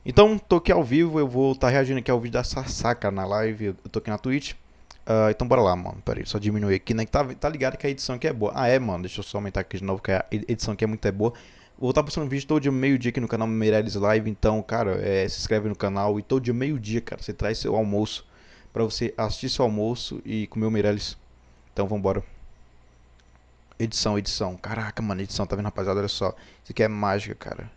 Então, tô aqui ao vivo, eu vou estar reagindo aqui ao vídeo da Sasaka na live, eu tô aqui na Twitch. Então bora lá, mano, pera aí, só diminuir aqui, né, que tá ligado que a edição aqui é boa. Ah, é, mano, deixa eu só aumentar aqui de novo, que a edição aqui é muito boa. Vou estar postando vídeo todo dia, meio-dia aqui no canal Meirelles Live, então, cara, se inscreve no canal e todo dia, meio-dia, cara, você traz seu almoço pra você assistir seu almoço e comer o Meirelles. Então, vambora. Edição, caraca, mano, edição, tá vendo, rapaziada, olha só, isso aqui é mágica, cara.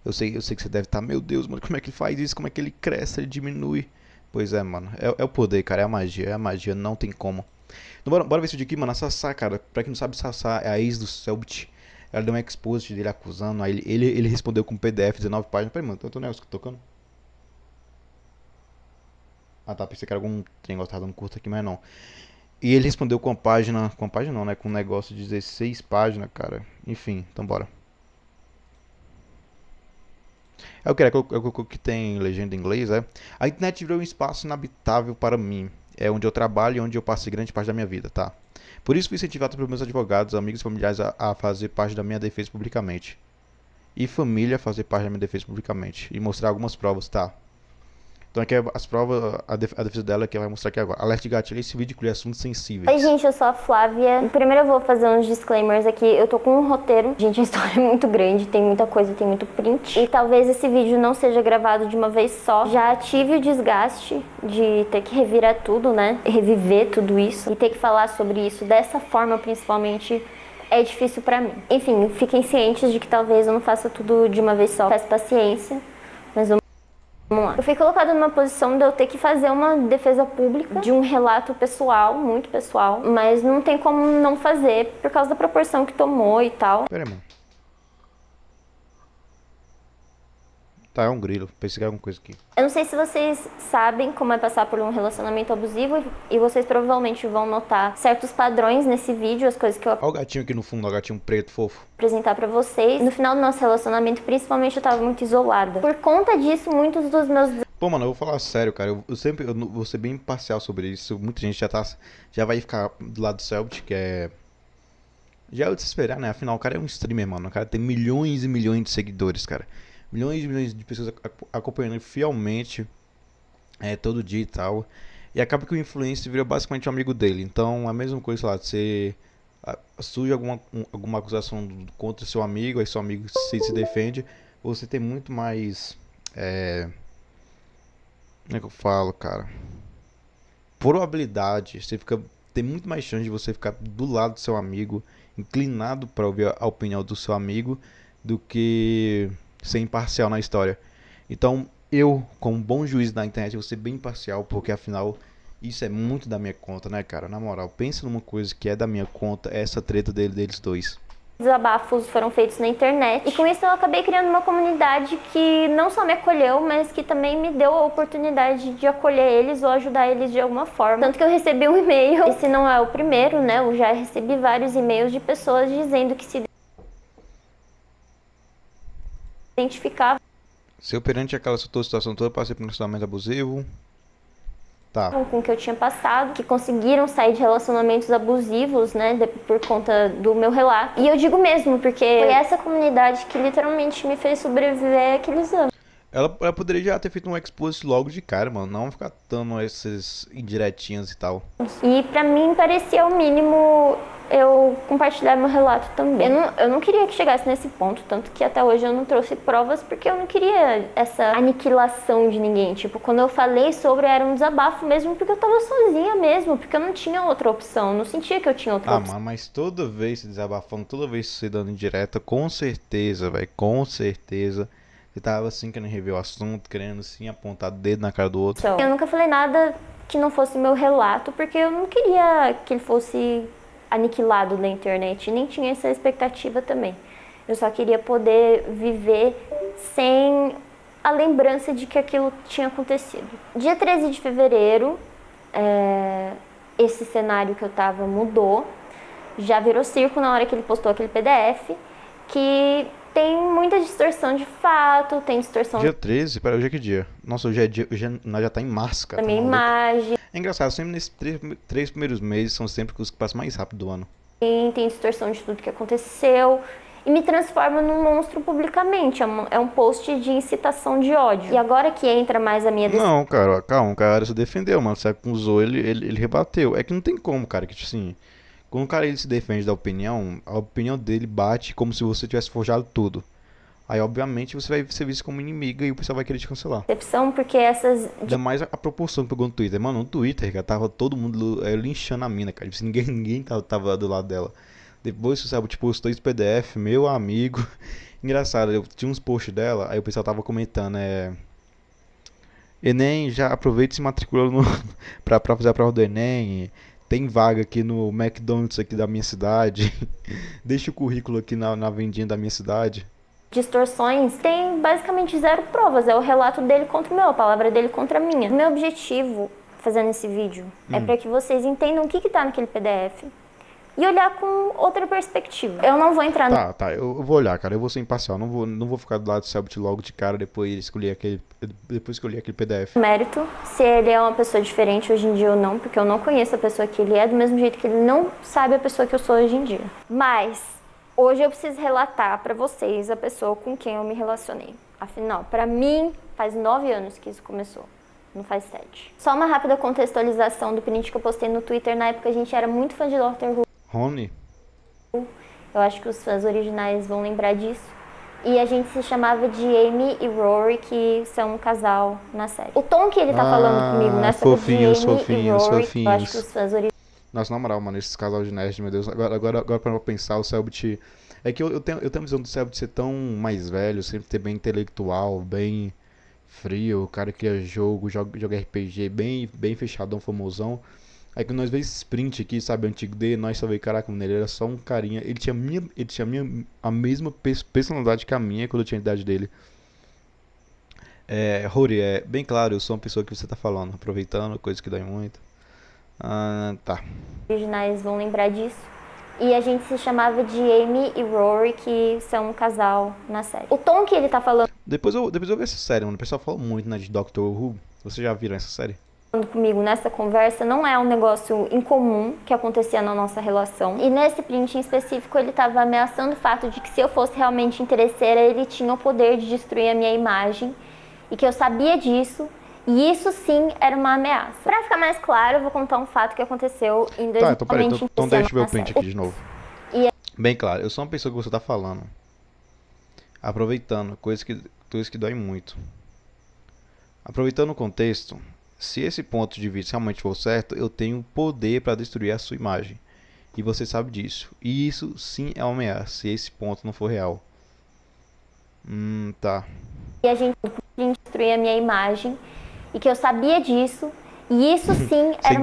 Eu sei que você deve estar, meu Deus, mano, como é que ele faz isso? Como é que ele cresce, ele diminui? Pois é, mano, é o poder, cara, é a magia, não tem como. Então, bora ver esse vídeo aqui, mano, a Sassá, cara, pra quem não sabe, Sassá é a ex do Selbit. Ela deu um exposit dele acusando, aí ele respondeu com um PDF, 19 páginas. Peraí, mano, tô negócio tocando. Ah tá, pensei que era algum trem que eu tava dando curto aqui, mas não. E ele respondeu com a página não, né, com um negócio de 16 páginas, cara. Enfim, então bora. É o que é que tem legenda em inglês, é? A internet virou um espaço inabitável para mim. É onde eu trabalho e onde eu passei grande parte da minha vida, tá? Por isso fui incentivado pelos meus advogados, amigos e familiares a fazer parte da minha defesa publicamente. E família a fazer parte da minha defesa publicamente. E mostrar algumas provas, tá? Então aqui as provas, a defesa dela que ela vai mostrar aqui agora. Alerta de gatilho, esse vídeo inclui assuntos sensíveis. Oi, gente, eu sou a Flávia. Primeiro eu vou fazer uns disclaimers aqui. Eu tô com um roteiro. Gente, a história é muito grande, tem muita coisa, tem muito print. E talvez esse vídeo não seja gravado de uma vez só. Já tive o desgaste de ter que revirar tudo, né? Reviver tudo isso. E ter que falar sobre isso dessa forma, principalmente, é difícil pra mim. Enfim, fiquem cientes de que talvez eu não faça tudo de uma vez só. Peço paciência, mas vamos lá. Eu fui colocada numa posição de eu ter que fazer uma defesa pública de um relato pessoal, muito pessoal, mas não tem como não fazer por causa da proporção que tomou e tal. Pera aí, mano. Tá, é um grilo. Pensei que era alguma coisa aqui. Eu não sei se vocês sabem como é passar por um relacionamento abusivo e vocês provavelmente vão notar certos padrões nesse vídeo, as coisas que eu Olha o gatinho aqui no fundo, o gatinho preto fofo. apresentar pra vocês. No final do nosso relacionamento, principalmente, eu tava muito isolada. Por conta disso, muitos dos meus Pô, mano, eu vou falar sério, cara. Eu vou ser bem imparcial sobre isso. Muita gente já vai ficar do lado do Selbit, que é. Já é o de se esperar, né? Afinal, o cara é um streamer, mano. O cara tem milhões e milhões de seguidores, cara. Milhões e milhões de pessoas acompanhando ele fielmente, todo dia e tal. E acaba que o influencer vira basicamente um amigo dele. Então, a mesma coisa, sei lá, você surge alguma acusação contra seu amigo, aí seu amigo se defende, você tem muito mais. Como é que eu falo, cara? Probabilidade. Tem muito mais chance de você ficar do lado do seu amigo, inclinado para ouvir a opinião do seu amigo, do que ser imparcial na história. Então, eu, como bom juiz da internet, vou ser bem imparcial, porque afinal, isso é muito da minha conta, né, cara? Na moral, pensa numa coisa que é da minha conta, essa treta deles dois. desabafos foram feitos na internet. E com isso eu acabei criando uma comunidade que não só me acolheu, mas que também me deu a oportunidade de acolher eles ou ajudar eles de alguma forma. Tanto que eu recebi um e-mail, esse não é o primeiro, né? Eu já recebi vários e-mails de pessoas dizendo que se identificavam Se eu perante aquela situação toda, passei por um relacionamento abusivo. Tá. com o que eu tinha passado, que conseguiram sair de relacionamentos abusivos, né, por conta do meu relato. E eu digo mesmo, porque foi essa comunidade que literalmente me fez sobreviver àqueles anos. Ela poderia já ter feito um expose logo de cara, mano. Não ficar dando esses indiretinhas e tal. E pra mim parecia o mínimo eu compartilhar meu relato também. Eu não queria que chegasse nesse ponto, tanto que até hoje eu não trouxe provas porque eu não queria essa aniquilação de ninguém. Tipo, quando eu falei sobre, era um desabafo mesmo porque eu tava sozinha mesmo, porque eu não tinha outra opção, eu não sentia que eu tinha outra opção. Mano, mas toda vez se desabafando, toda vez se dando indireta, com certeza, velho, com certeza. Você tava assim querendo rever o assunto, querendo assim apontar o dedo na cara do outro. Eu nunca falei nada que não fosse meu relato, porque eu não queria que ele fosse aniquilado na internet, nem tinha essa expectativa também. Eu só queria poder viver sem a lembrança de que aquilo tinha acontecido. Dia 13 de fevereiro, esse cenário que eu tava mudou, já virou circo na hora que ele postou aquele PDF, que tem muita distorção de fato, tem distorção Dia 13, pera, hoje é que dia? Nossa, nós já tá em março, cara. da Tá minha maluco? imagem, É engraçado, sempre nesses três primeiros meses são sempre os que passam mais rápido do ano. tem distorção de tudo que aconteceu. e me transforma num monstro publicamente. É um post de incitação de ódio. E agora que entra mais a minha Não, cara, calma, o cara se defendeu, mano. Você acusou, ele rebateu. É que não tem como, cara, que tipo assim. Quando o cara ele se defende da opinião, a opinião dele bate como se você tivesse forjado tudo. Aí, obviamente, você vai ser visto como inimiga e o pessoal vai querer te cancelar. decepção, porque essas Ainda mais a proporção que pegou no Twitter. Mano, no Twitter, cara, tava todo mundo linchando a mina, cara. Tipo, ninguém tava do lado dela. Depois, sabe, tipo, postou esse PDF, meu amigo. Engraçado, eu tinha uns posts dela, aí o pessoal tava comentando, Enem, já aproveita e se matricula pra fazer a prova do Enem. Tem vaga aqui no McDonald's aqui da minha cidade. Deixa o currículo aqui na vendinha da minha cidade. distorções tem basicamente zero provas. É o relato dele contra o meu, a palavra dele contra a minha. O meu objetivo fazendo esse vídeo é para que vocês entendam o que tá naquele PDF e olhar com outra perspectiva. Eu não vou entrar no Tá, eu vou olhar, cara. Eu vou ser imparcial. Não vou ficar do lado do Selbit logo de cara depois escolher aquele PDF. mérito se ele é uma pessoa diferente hoje em dia ou não, porque eu não conheço a pessoa que ele é, do mesmo jeito que ele não sabe a pessoa que eu sou hoje em dia. Mas hoje eu preciso relatar pra vocês a pessoa com quem eu me relacionei. Afinal, pra mim, faz 9 anos que isso começou. Não faz 7. Só uma rápida contextualização do print que eu postei no Twitter. Na época a gente era muito fã de Doctor Who. Rony? Eu acho que os fãs originais vão lembrar disso. E a gente se chamava de Amy e Rory, que são um casal na série. O tom que ele tá falando comigo nessa coisa de Amy e Rory, eu acho que os fãs originais... Nossa, na moral, mano, esses casal de nerd, meu Deus. Agora para eu pensar, o Selbit... É que eu tenho a visão do Selbit ser tão mais velho, sempre ter bem intelectual, bem frio, o cara que é joga RPG, bem fechadão, famosão. Aí que nós vemos esse sprint aqui, sabe, antigo dele, nós só veio, caraca, mano, ele era só um carinha. Ele tinha a mesma personalidade que a minha quando eu tinha a idade dele. Rory, é bem claro, eu sou uma pessoa que você tá falando, aproveitando, coisa que dói muito. Tá. originais vão lembrar disso. E a gente se chamava de Amy e Rory, que são um casal na série. O tom que ele tá falando Depois eu vi essa série, mano. O pessoal fala muito, né, de Doctor Who. Vocês já viram essa série? comigo nessa conversa não é um negócio incomum que acontecia na nossa relação. E nesse print em específico, ele estava ameaçando o fato de que se eu fosse realmente interesseira, ele tinha o poder de destruir a minha imagem e que eu sabia disso. E isso sim era uma ameaça. Pra ficar mais claro, eu vou contar um fato que aconteceu em 2020. Tá, então peraí, então deixa eu ver o print aqui de novo. E Bem claro, eu sou uma pessoa que você tá falando. Aproveitando, coisa que dói muito. Aproveitando o contexto, se esse ponto de vista realmente for certo, eu tenho poder para destruir a sua imagem. E você sabe disso. E isso sim é uma ameaça, se esse ponto não for real. Tá. a gente destruir a minha imagem e que eu sabia disso. E isso sim era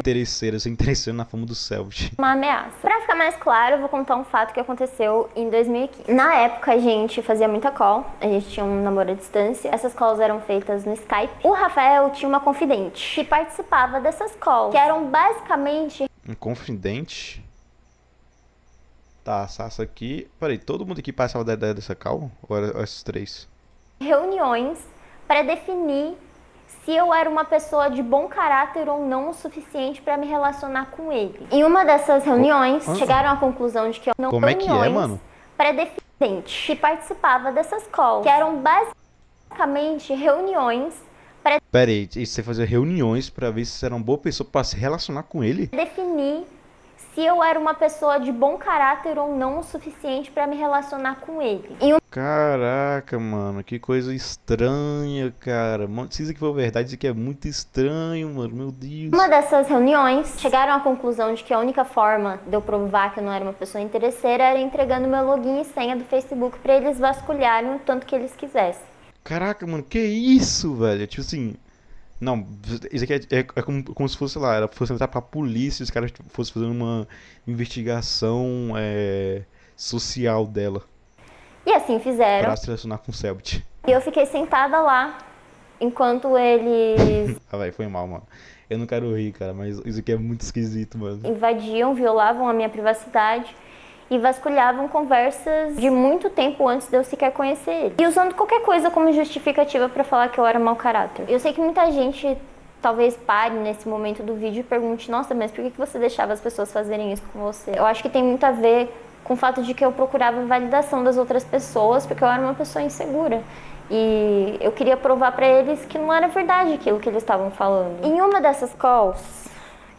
Você interesseira na fama do Selbit. uma ameaça. Pra ficar mais claro, eu vou contar um fato que aconteceu em 2015. Na época, a gente fazia muita call, a gente tinha um namoro à distância. Essas calls eram feitas no Skype. O Rafael tinha uma confidente que participava dessas calls, que eram basicamente Um confidente? Tá, essa aqui... Peraí, todo mundo aqui passava da ideia dessa call? Ou era esses três? reuniões para definir se eu era uma pessoa de bom caráter ou não o suficiente para me relacionar com ele. Em uma dessas reuniões, chegaram à conclusão de que eu não Como é que é, mano? Pré-definente que participava dessas calls, que eram basicamente reuniões para Peraí, e você fazia reuniões pra ver se você era uma boa pessoa pra se relacionar com ele? definir se eu era uma pessoa de bom caráter ou não o suficiente para me relacionar com ele. Em Caraca, mano, que coisa estranha, cara. Mano, se isso aqui for verdade, isso aqui é muito estranho, mano, meu Deus. uma dessas reuniões, chegaram à conclusão de que a única forma de eu provar que eu não era uma pessoa interesseira era entregando meu login e senha do Facebook para eles vasculharem o tanto que eles quisessem. Caraca, mano, que isso, velho? Tipo assim. Não, isso aqui é como se fosse, sei lá, fosse entrar pra polícia e os caras fossem fazendo uma investigação social dela E assim fizeram. pra se relacionar com o Selbit. E eu fiquei sentada lá, enquanto eles Ah, vai, foi mal, mano. Eu não quero rir, cara, mas isso aqui é muito esquisito, mano. invadiam, violavam a minha privacidade e vasculhavam conversas de muito tempo antes de eu sequer conhecer ele. E usando qualquer coisa como justificativa pra falar que eu era mau caráter. Eu sei que muita gente talvez pare nesse momento do vídeo e pergunte: nossa, mas por que você deixava as pessoas fazerem isso com você? Eu acho que tem muito a ver com o fato de que eu procurava validação das outras pessoas, porque eu era uma pessoa insegura. E eu queria provar pra eles que não era verdade aquilo que eles estavam falando. Em uma dessas calls,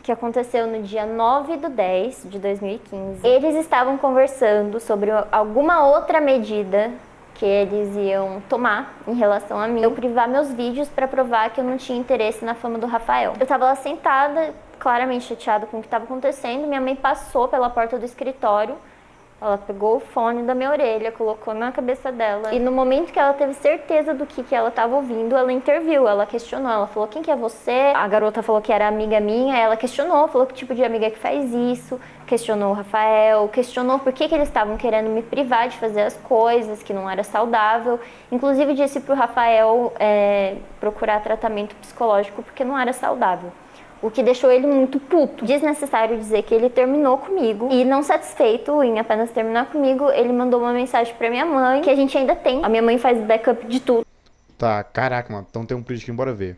que aconteceu no dia 9/10 de 2015, eles estavam conversando sobre alguma outra medida que eles iam tomar em relação a mim. Eu privar meus vídeos pra provar que eu não tinha interesse na fama do Rafael. Eu tava lá sentada, claramente chateada com o que estava acontecendo. Minha mãe passou pela porta do escritório. Ela pegou o fone da minha orelha, colocou na cabeça dela. E no momento que ela teve certeza do que ela estava ouvindo, ela interviu, ela questionou. Ela falou, quem que é você? A garota falou que era amiga minha. Ela questionou, falou que tipo de amiga que faz isso. Questionou o Rafael, questionou por que eles estavam querendo me privar de fazer as coisas, que não era saudável. Inclusive disse pro Rafael procurar tratamento psicológico porque não era saudável. O que deixou ele muito puto. Desnecessário dizer que ele terminou comigo e, não satisfeito em apenas terminar comigo, ele mandou uma mensagem pra minha mãe, que a gente ainda tem. A minha mãe faz backup de tudo. Tá, caraca, mano. Então tem um print aqui, bora ver.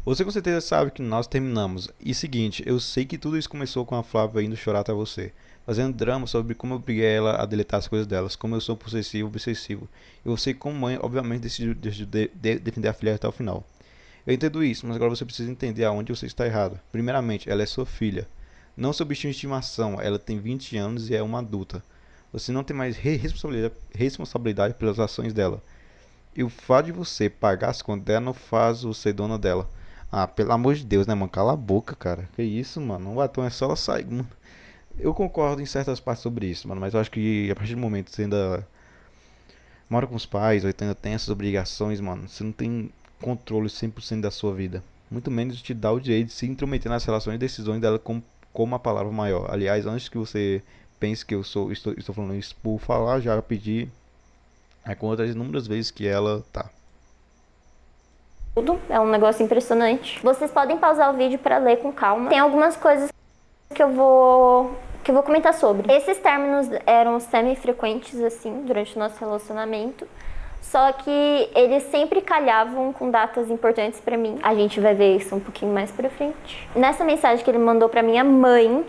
Você com certeza sabe que nós terminamos. E seguinte, eu sei que tudo isso começou com a Flávia indo chorar até você, fazendo drama sobre como eu obriguei ela a deletar as coisas delas, como eu sou possessivo, obsessivo. E você, como mãe, obviamente decidiu defender a filha até o final. Eu entendo isso, mas agora você precisa entender aonde você está errado. Primeiramente, ela é sua filha, não seu bichinho de estimação. Ela tem 20 anos e é uma adulta. Você não tem mais responsabilidade pelas ações dela. E o fato de você pagar as contas dela não faz você dona dela. Ah, pelo amor de Deus, né, mano? Cala a boca, cara. Que isso, mano? Um batom é só ela sair, mano. Eu concordo em certas partes sobre isso, mano, mas eu acho que a partir do momento que você ainda mora com os pais, ou ainda tem essas obrigações, mano, você não tem controle 100% da sua vida. Muito menos te dá o direito de se intrometer nas relações e decisões dela como a palavra maior. Aliás, antes que você pense que estou falando isso por falar, já pedi a conta das inúmeras vezes que ela tá. É um negócio impressionante. Vocês podem pausar o vídeo para ler com calma. Tem algumas coisas que eu vou comentar sobre. Esses términos eram semi-frequentes, assim, durante o nosso relacionamento. Só que eles sempre calhavam com datas importantes pra mim. A gente vai ver isso um pouquinho mais pra frente. Nessa mensagem que ele mandou pra minha mãe,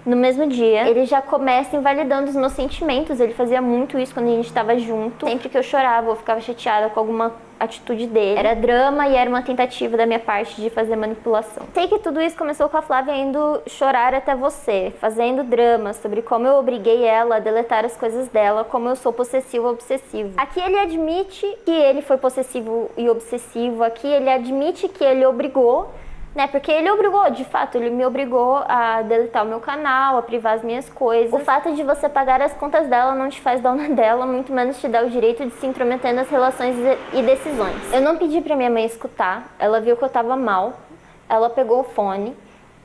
no mesmo dia, ele já começa invalidando os meus sentimentos. Ele fazia muito isso quando a gente estava junto. Sempre que eu chorava, eu ficava chateada com alguma atitude dele. Era drama e era uma tentativa da minha parte de fazer manipulação. Sei que tudo isso começou com a Flávia indo chorar até você, fazendo drama sobre como eu obriguei ela a deletar as coisas dela, como eu sou possessivo ou obsessivo. Aqui ele admite que ele foi possessivo e obsessivo. Aqui ele admite que ele obrigou, né? Porque ele obrigou, de fato, ele me obrigou a deletar o meu canal, a privar as minhas coisas. O fato de você pagar as contas dela não te faz dona dela, muito menos te dá o direito de se intrometer nas relações e decisões. Eu não pedi pra minha mãe escutar, ela viu que eu tava mal, ela pegou o fone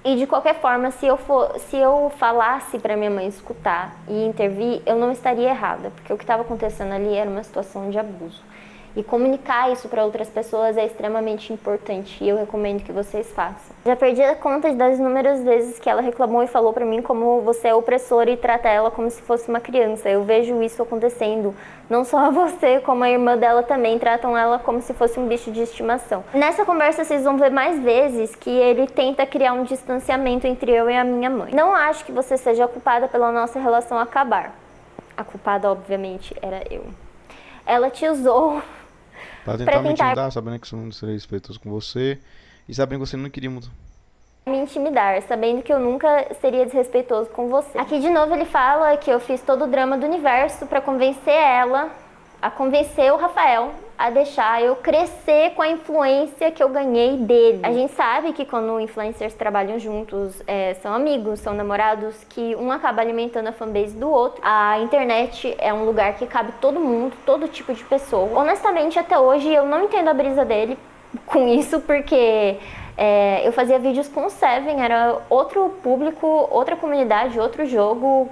e, de qualquer forma, se eu falasse pra minha mãe escutar e intervir, eu não estaria errada, porque o que estava acontecendo ali era uma situação de abuso. E comunicar isso para outras pessoas é extremamente importante e eu recomendo que vocês façam. Já perdi a conta das inúmeras vezes que ela reclamou e falou para mim como você é opressora e trata ela como se fosse uma criança. Eu vejo isso acontecendo. Não só você, como a irmã dela também tratam ela como se fosse um bicho de estimação. Nessa conversa vocês vão ver mais vezes que ele tenta criar um distanciamento entre eu e a minha mãe. Não acho que você seja a culpada pela nossa relação acabar. A culpada, obviamente, era eu. Ela te usou Pra tentar me intimidar, sabendo que eu não seria respeitoso com você e sabendo que você não queria muito me intimidar, sabendo que eu nunca seria desrespeitoso com você. Aqui de novo ele fala que eu fiz todo o drama do universo pra convencer ela, a convencer o Rafael a deixar eu crescer com a influência que eu ganhei dele. A gente sabe que quando influencers trabalham juntos, são amigos, são namorados, que um acaba alimentando a fanbase do outro. A internet é um lugar que cabe todo mundo, todo tipo de pessoa. Honestamente, até hoje eu não entendo a brisa dele com isso, porque eu fazia vídeos com o Seven, era outro público, outra comunidade, outro jogo,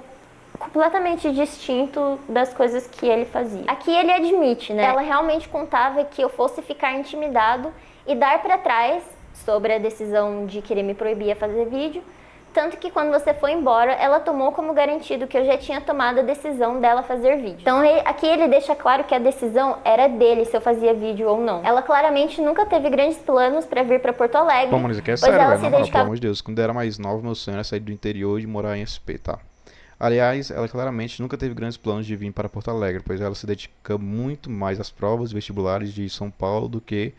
completamente distinto das coisas que ele fazia. Aqui ele admite, né? Ela realmente contava que eu fosse ficar intimidado e dar pra trás sobre a decisão de querer me proibir a fazer vídeo. Tanto que quando você foi embora, ela tomou como garantido que eu já tinha tomado a decisão dela fazer vídeo. Então aqui ele deixa claro que a decisão era dele, se eu fazia vídeo ou não. Ela claramente nunca teve grandes planos pra vir pra Porto Alegre. Pô, mano, isso aqui é sério, velho. Pelo amor de Deus. Quando eu era mais nova, meu sonho era sair do interior e morar em SP, tá? Aliás, ela claramente nunca teve grandes planos de vir para Porto Alegre, pois ela se dedica muito mais às provas vestibulares de São Paulo do que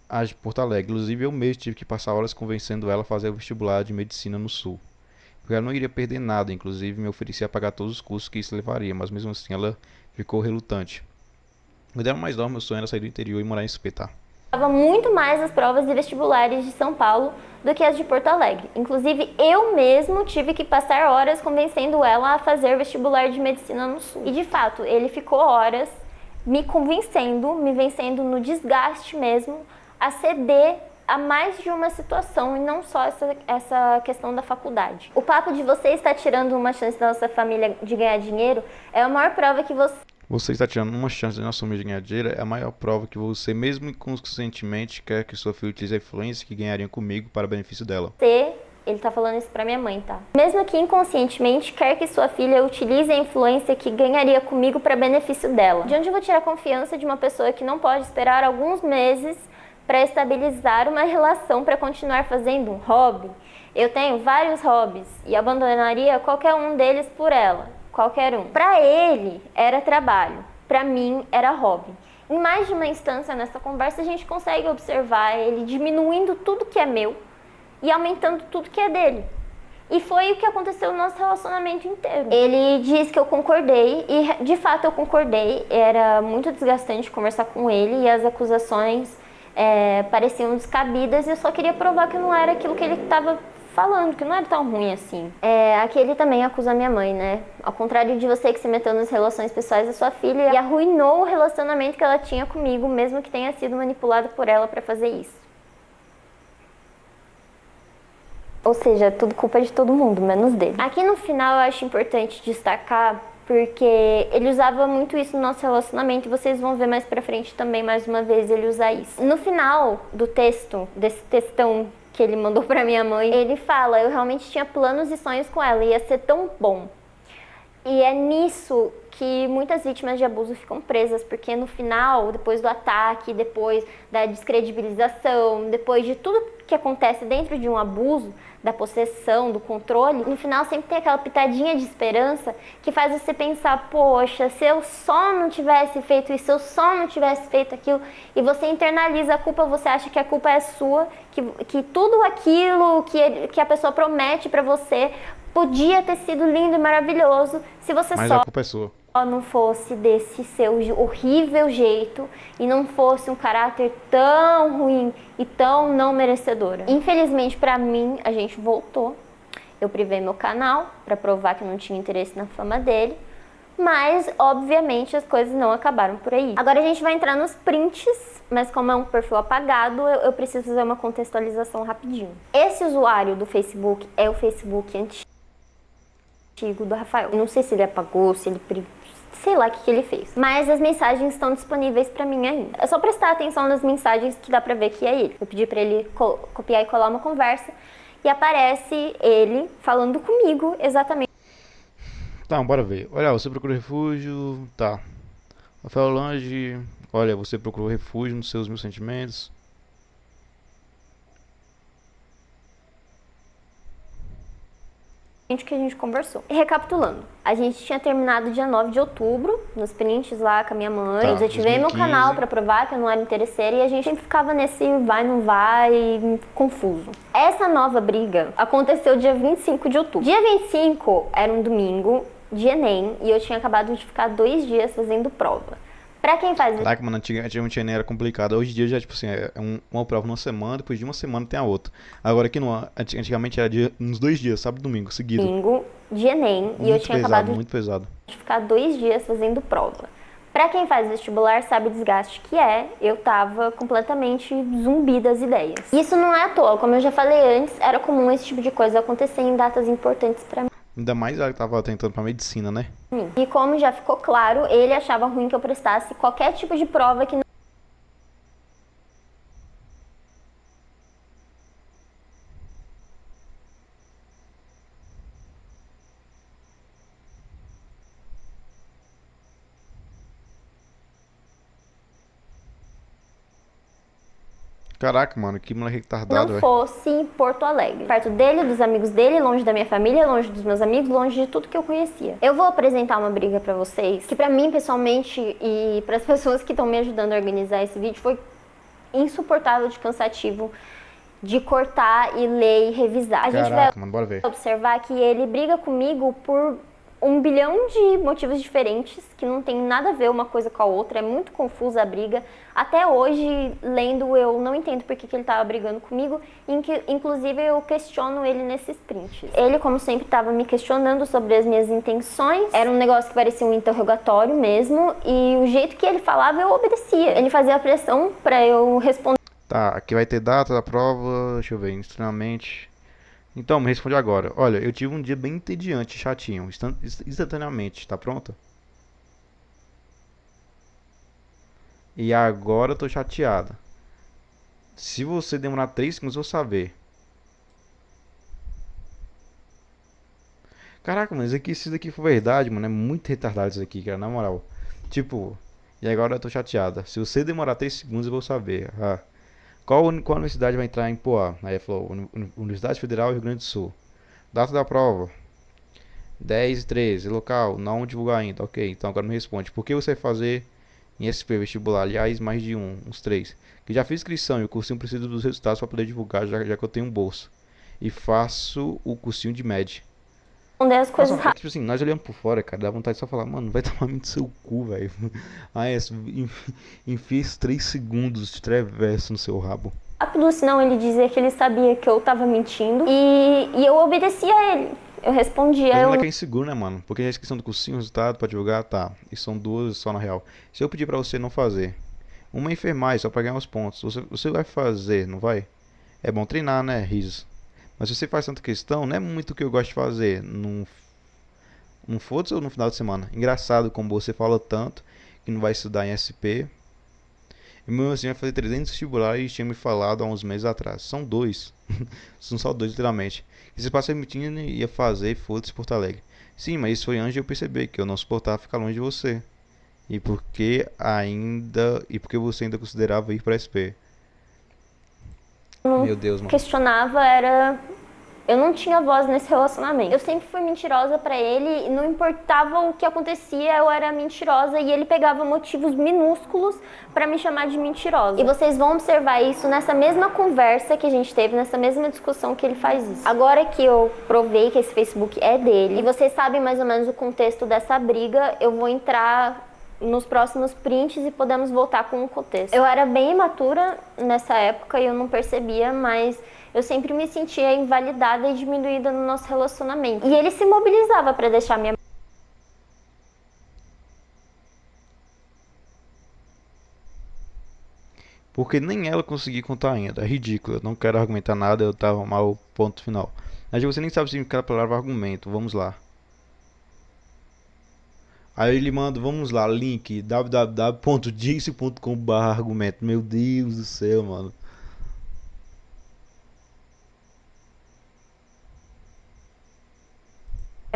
às de Porto Alegre. Inclusive, eu mesmo tive que passar horas convencendo ela a fazer o vestibular de medicina no Sul. Porque ela não iria perder nada, inclusive me oferecia a pagar todos os custos que isso levaria, mas mesmo assim ela ficou relutante. Quando era mais nova, meu sonho era sair do interior e morar em SP, tá? Muito mais as provas de vestibulares de São Paulo do que as de Porto Alegre. Inclusive, eu mesmo tive que passar horas convencendo ela a fazer vestibular de medicina no Sul. E de fato, ele ficou horas me convencendo, me vencendo no desgaste mesmo, a ceder a mais de uma situação e não só essa questão da faculdade. O papo de você estar tirando uma chance da nossa família de ganhar dinheiro é a maior prova que Você está tirando uma chance de não assumir ganhar dinheiro, é a maior prova que você, mesmo inconscientemente, quer que sua filha utilize a influência que ganhariam comigo para benefício dela. Ele tá falando isso pra minha mãe, tá? Mesmo que inconscientemente, quer que sua filha utilize a influência que ganharia comigo para benefício dela. De onde eu vou tirar a confiança de uma pessoa que não pode esperar alguns meses para estabilizar uma relação para continuar fazendo um hobby? Eu tenho vários hobbies e abandonaria qualquer um deles por ela, qualquer um. Para ele era trabalho, para mim era hobby. Em mais de uma instância nessa conversa a gente consegue observar ele diminuindo tudo que é meu e aumentando tudo que é dele. E foi o que aconteceu no nosso relacionamento inteiro. Ele diz que eu concordei, e de fato eu concordei. Era muito desgastante conversar com ele e as acusações pareciam descabidas. E eu só queria provar que não era aquilo que ele estava falando, que não era tão ruim assim. Aqui ele também acusa minha mãe, né? Ao contrário de você que se meteu nas relações pessoais da sua filha e arruinou o relacionamento que ela tinha comigo, mesmo que tenha sido manipulado por ela para fazer isso. Ou seja, tudo culpa de todo mundo, menos dele. Aqui no final eu acho importante destacar, porque ele usava muito isso no nosso relacionamento e vocês vão ver mais pra frente também, mais uma vez, ele usar isso. No final do texto, desse textão que ele mandou pra minha mãe, ele fala: eu realmente tinha planos e sonhos com ela, ia ser tão bom. E é nisso que muitas vítimas de abuso ficam presas, porque no final, depois do ataque, depois da descredibilização, depois de tudo que acontece dentro de um abuso, da possessão, do controle, no final sempre tem aquela pitadinha de esperança que faz você pensar: poxa, se eu só não tivesse feito isso, se eu só não tivesse feito aquilo, e você internaliza a culpa, você acha que a culpa é sua, que tudo aquilo que a pessoa promete pra você podia ter sido lindo e maravilhoso se você Mas só a culpa é sua. não fosse desse seu horrível jeito e não fosse um caráter tão ruim e tão não merecedora. Infelizmente pra mim, a gente voltou. Eu privei meu canal pra provar que eu não tinha interesse na fama dele. Mas, obviamente, as coisas não acabaram por aí. Agora a gente vai entrar nos prints, mas como é um perfil apagado, eu preciso fazer uma contextualização rapidinho. Esse usuário do Facebook é o Facebook antigo do Rafael. Eu não sei se ele apagou, se ele sei lá o que ele fez. Mas as mensagens estão disponíveis pra mim ainda. É só prestar atenção nas mensagens que dá pra ver que é ele. Eu pedi pra ele copiar e colar uma conversa e aparece ele falando comigo exatamente. Tá, bora ver. Olha, você procurou refúgio. Tá. Rafael Lange. Olha, você procurou refúgio nos seus mil sentimentos. Que a gente conversou. E recapitulando, a gente tinha terminado dia 9 de outubro, nos prints lá com a minha mãe. Tá, Eu desativei meu 2015. canal pra provar que eu não era interesseira e a gente sempre ficava nesse vai, não vai, confuso. Essa nova briga aconteceu dia 25 de outubro. Dia 25 era um domingo de Enem e eu tinha acabado de ficar 2 dias fazendo prova. Pra quem faz... Caraca, mano, antigamente era complicado. Hoje em dia já, tipo assim, uma prova numa semana, depois de uma semana tem a outra. Agora aqui antigamente era uns 2 dias, sábado e domingo, seguido. Domingo de Enem e eu tinha acabado muito pesado. de ficar 2 dias fazendo prova. Pra quem faz vestibular sabe o desgaste que é, eu tava completamente zumbi das ideias. Isso não é à toa, como eu já falei antes, era comum esse tipo de coisa acontecer em datas importantes pra mim. Ainda mais ela que tava tentando pra medicina, né? E como já ficou claro, ele achava ruim que eu prestasse qualquer tipo de prova que não... Caraca, mano, que moleque retardado, não velho. fosse em Porto Alegre. Perto dele, dos amigos dele, longe da minha família, longe dos meus amigos, longe de tudo que eu conhecia. Eu vou apresentar uma briga pra vocês, que pra mim, pessoalmente, e pras pessoas que estão me ajudando a organizar esse vídeo, foi insuportável de cansativo de cortar e ler e revisar. A gente vai Caraca, mano, bora ver. observar que ele briga comigo por 1 bilhão de motivos diferentes, que não tem nada a ver uma coisa com a outra, é muito confusa a briga. Até hoje, lendo, eu não entendo por que ele estava brigando comigo, inclusive eu questiono ele nesses prints. Ele, como sempre, estava me questionando sobre as minhas intenções, era um negócio que parecia um interrogatório mesmo, e o jeito que ele falava eu obedecia. Ele fazia pressão para eu responder. Tá, aqui vai ter data da prova, deixa eu ver, extremamente. Então, me responde agora. Olha, eu tive um dia bem entediante, chatinho, instantaneamente, tá pronta? E agora eu tô chateada. Se você demorar 3 segundos, eu vou saber. Caraca, mas se isso daqui for verdade, mano, é muito retardado isso aqui, cara, na moral. Tipo, e agora eu tô chateada. Se você demorar 3 segundos, eu vou saber. Ah. Qual universidade vai entrar em Poá? Aí ele falou, Universidade Federal Rio Grande do Sul. Data da prova, 10/13. Local, não divulgar ainda. Ok, então agora me responde. Por que você vai fazer em SP vestibular? Aliás, mais de uns 3. Que já fiz inscrição e o cursinho precisa dos resultados para poder divulgar, já que eu tenho um bolso. E faço o cursinho de MED. As coisas Nossa, tipo assim, nós olhamos por fora, cara, dá vontade de só falar, mano, vai tomar no seu cu, velho. Aí, enfia esses 3 segundos de trevesso no seu rabo. rápido, senão ele dizia que ele sabia que eu tava mentindo, e eu obedecia a ele. Eu respondia, Mas o eu moleque é inseguro, né, mano? Porque a inscrição do cursinho, o resultado pra divulgar, tá. E são 2 só na real. Se eu pedir pra você não fazer, uma é enfermagem, só pra ganhar os pontos. Você vai fazer, não vai? É bom treinar, né, risos. Mas se você faz tanta questão, não é muito o que eu gosto de fazer. Não foda-se ou no final de semana. Engraçado como você fala tanto que não vai estudar em SP. E mesmo assim vai fazer 300 vestibulares e tinha me falado há uns meses atrás. São 2. São só 2, literalmente. E você passa permitindo ia fazer e foda-se Porto Alegre. Sim, mas isso foi antes de eu perceber que eu não suportava ficar longe de você. E porque você ainda considerava ir pra SP. Meu Deus, mano. questionava, eu não tinha voz nesse relacionamento. Eu sempre fui mentirosa pra ele, e não importava o que acontecia, eu era mentirosa, e ele pegava motivos minúsculos pra me chamar de mentirosa. E vocês vão observar isso nessa mesma conversa que a gente teve, nessa mesma discussão que ele faz isso. Agora que eu provei que esse Facebook é dele, e vocês sabem mais ou menos o contexto dessa briga, eu vou entrar nos próximos prints e podemos voltar com o contexto. Eu era bem imatura nessa época e eu não percebia, mas eu sempre me sentia invalidada e diminuída no nosso relacionamento. E ele se mobilizava para deixar minha... Porque nem ela conseguia contar ainda. É ridículo. Eu não quero argumentar nada, eu tava mal, ponto final. Mas você nem sabe significar a palavra argumento. Vamos lá. Aí ele manda, vamos lá, link www.dice.com/argumento. Meu Deus do céu, mano.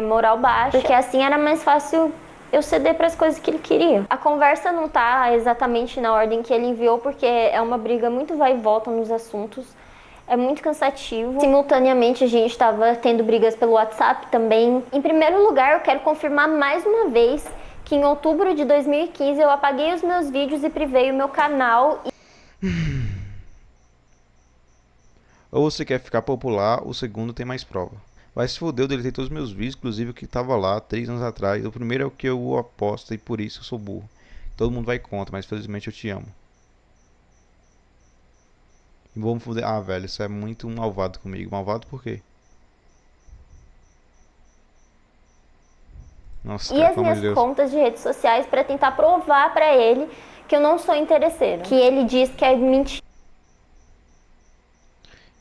moral baixa, porque assim era mais fácil eu ceder para as coisas que ele queria. A conversa não tá exatamente na ordem que ele enviou, porque é uma briga muito vai e volta nos assuntos. É muito cansativo. Simultaneamente a gente estava tendo brigas pelo WhatsApp também. Em primeiro lugar, eu quero confirmar mais uma vez que em outubro de 2015 eu apaguei os meus vídeos e privei o meu canal. Ou você quer ficar popular, o segundo tem mais prova. Vai se foder, eu deletei todos os meus vídeos, inclusive o que tava lá 3 anos atrás. O primeiro é o que eu aposto e por isso eu sou burro. Todo mundo vai contra, mas felizmente eu te amo. E vou me foder. Ah, velho, isso é muito malvado comigo. Malvado por quê? Nossa, E cara, as pelo amor de minhas Deus. contas de redes sociais para tentar provar para ele que eu não sou interesseira. Que ele diz que é mentira.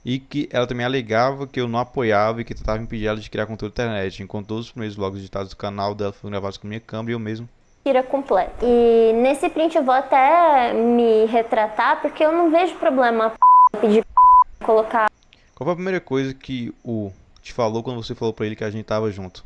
E que ela também alegava que eu não apoiava e que tentava impedir ela de criar conteúdo na internet. Enquanto todos os primeiros vlogs editados do canal dela foram gravados com minha câmera e eu mesmo. Mentira completa. E nesse print eu vou até me retratar, porque eu não vejo problema pedir colocar. Qual foi a primeira coisa que o te falou quando você falou pra ele que a gente tava junto?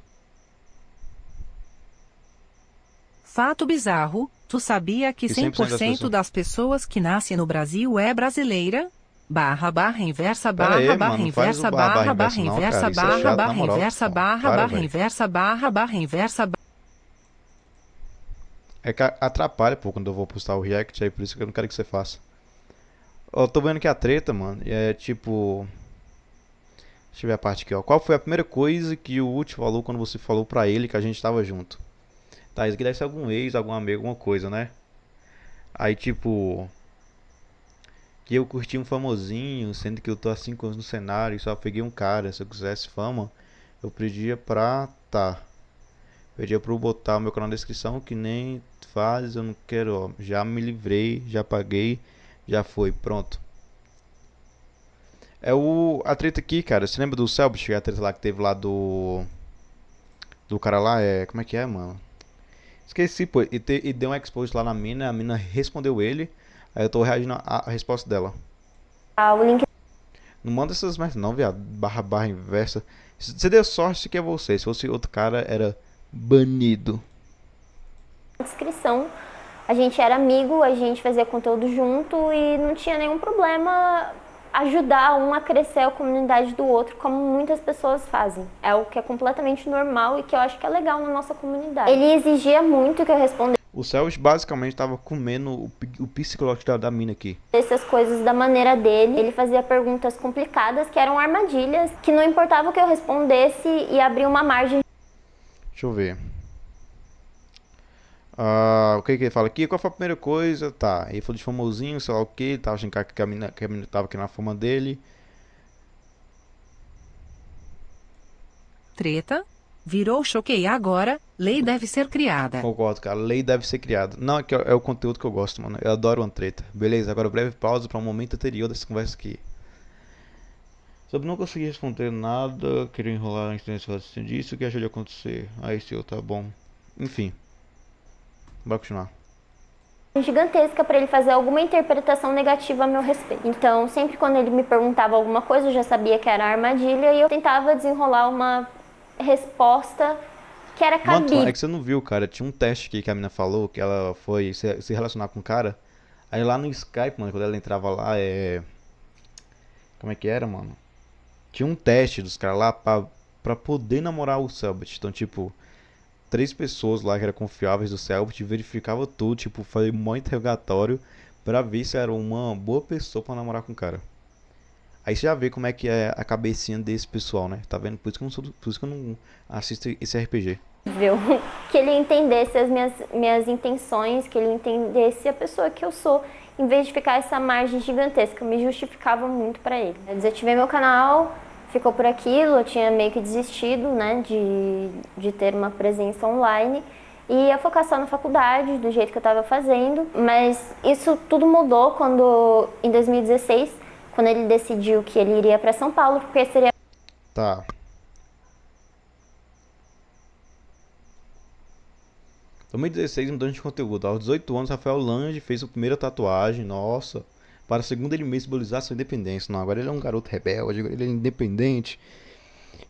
Fato bizarro, tu sabia que E 100% das 100% pessoas- das pessoas que nascem no Brasil é brasileira? barra inversa Pera aí, barra mano, não faz o inversa barra barra inversa não, inversa cara. Isso é chato, na barra moral. inversa Não, para, barra velho. inversa barra inversa. É que atrapalha, pô, quando eu vou postar o react, aí por isso que eu não quero que você faça. Ó, tô vendo que a treta, mano, é tipo... Deixa eu ver a parte aqui, ó. Qual foi a primeira coisa que o Uchi falou quando você falou pra ele que a gente tava junto? Tá, isso aqui deve ser algum ex, algum amigo, alguma coisa, né? Aí, tipo... Que eu curti um famosinho, sendo que eu tô há 5 anos no cenário e só peguei um cara. Se eu quisesse fama, eu pedia pra... Tá. Pedia pra eu botar o meu canal na descrição, que nem faz, eu não quero, ó. Já me livrei, já paguei, já foi, pronto. É a treta aqui, cara. Você lembra do Selbit? A treta lá que teve lá do cara lá, como é que é, mano? Esqueci, pô. E deu um expose lá na mina, a mina respondeu ele. Aí eu tô reagindo à resposta dela. O link Não manda essas mais não, viado. Barra inversa. Você deu sorte que é você. Se fosse outro cara, era banido. na descrição. A gente era amigo, a gente fazia conteúdo junto e não tinha nenhum problema ajudar um a crescer a comunidade do outro, como muitas pessoas fazem. É o que é completamente normal e que eu acho que é legal na nossa comunidade. Ele exigia muito que eu respondesse O Selbit basicamente tava comendo o psicológico da mina aqui. as coisas da maneira dele. Ele fazia perguntas complicadas que eram armadilhas, que não importava o que eu respondesse e abria uma margem. Deixa eu ver. O que ele fala aqui? Qual foi a primeira coisa? Tá, ele falou de famosinho, sei lá o que. Tava achando que a mina tava aqui na fama dele. Treta. Virou choquei agora. Lei deve ser criada. Concordo, cara. Lei deve ser criada. Não, é que é o conteúdo que eu gosto, mano. Eu adoro uma treta. Beleza, agora breve pausa para um momento anterior dessa conversa aqui. Sobre não conseguir responder nada, querer enrolar a instância disso, o que achou de acontecer? Aí, senhor, tá bom. Enfim, bora continuar. Gigantesca para ele fazer alguma interpretação negativa a meu respeito. Então, sempre quando ele me perguntava alguma coisa, eu já sabia que era armadilha e eu tentava desenrolar uma resposta que era Mano, cabível. é que você não viu, cara. Tinha um teste aqui que a mina falou que ela foi se relacionar com um cara. Aí lá no Skype, mano, quando ela entrava lá, como é que era, mano? Tinha um teste dos caras lá pra poder namorar o Selbit. Então, tipo, 3 pessoas lá que eram confiáveis do Selbit verificava tudo, tipo, fazia um maior interrogatório pra ver se era uma boa pessoa pra namorar com o cara. Aí você já vê como é que é a cabecinha desse pessoal, né? Tá vendo? Por isso que eu não assisto esse RPG. Que ele entendesse as minhas intenções, que ele entendesse a pessoa que eu sou, em vez de ficar essa margem gigantesca. Eu me justificava muito pra ele. Eu desativei meu canal, ficou por aquilo, eu tinha meio que desistido, né, de ter uma presença online. E ia focar só na faculdade, do jeito que eu tava fazendo. Mas isso tudo mudou quando, em 2016, quando ele decidiu que ele iria pra São Paulo, porque seria... Tá. 2016, mudança de conteúdo. Aos 18 anos, Rafael Lange fez sua primeira tatuagem. Nossa. Para segundo ele mesmo simbolizar sua independência. Não, agora ele é um garoto rebelde, agora ele é independente.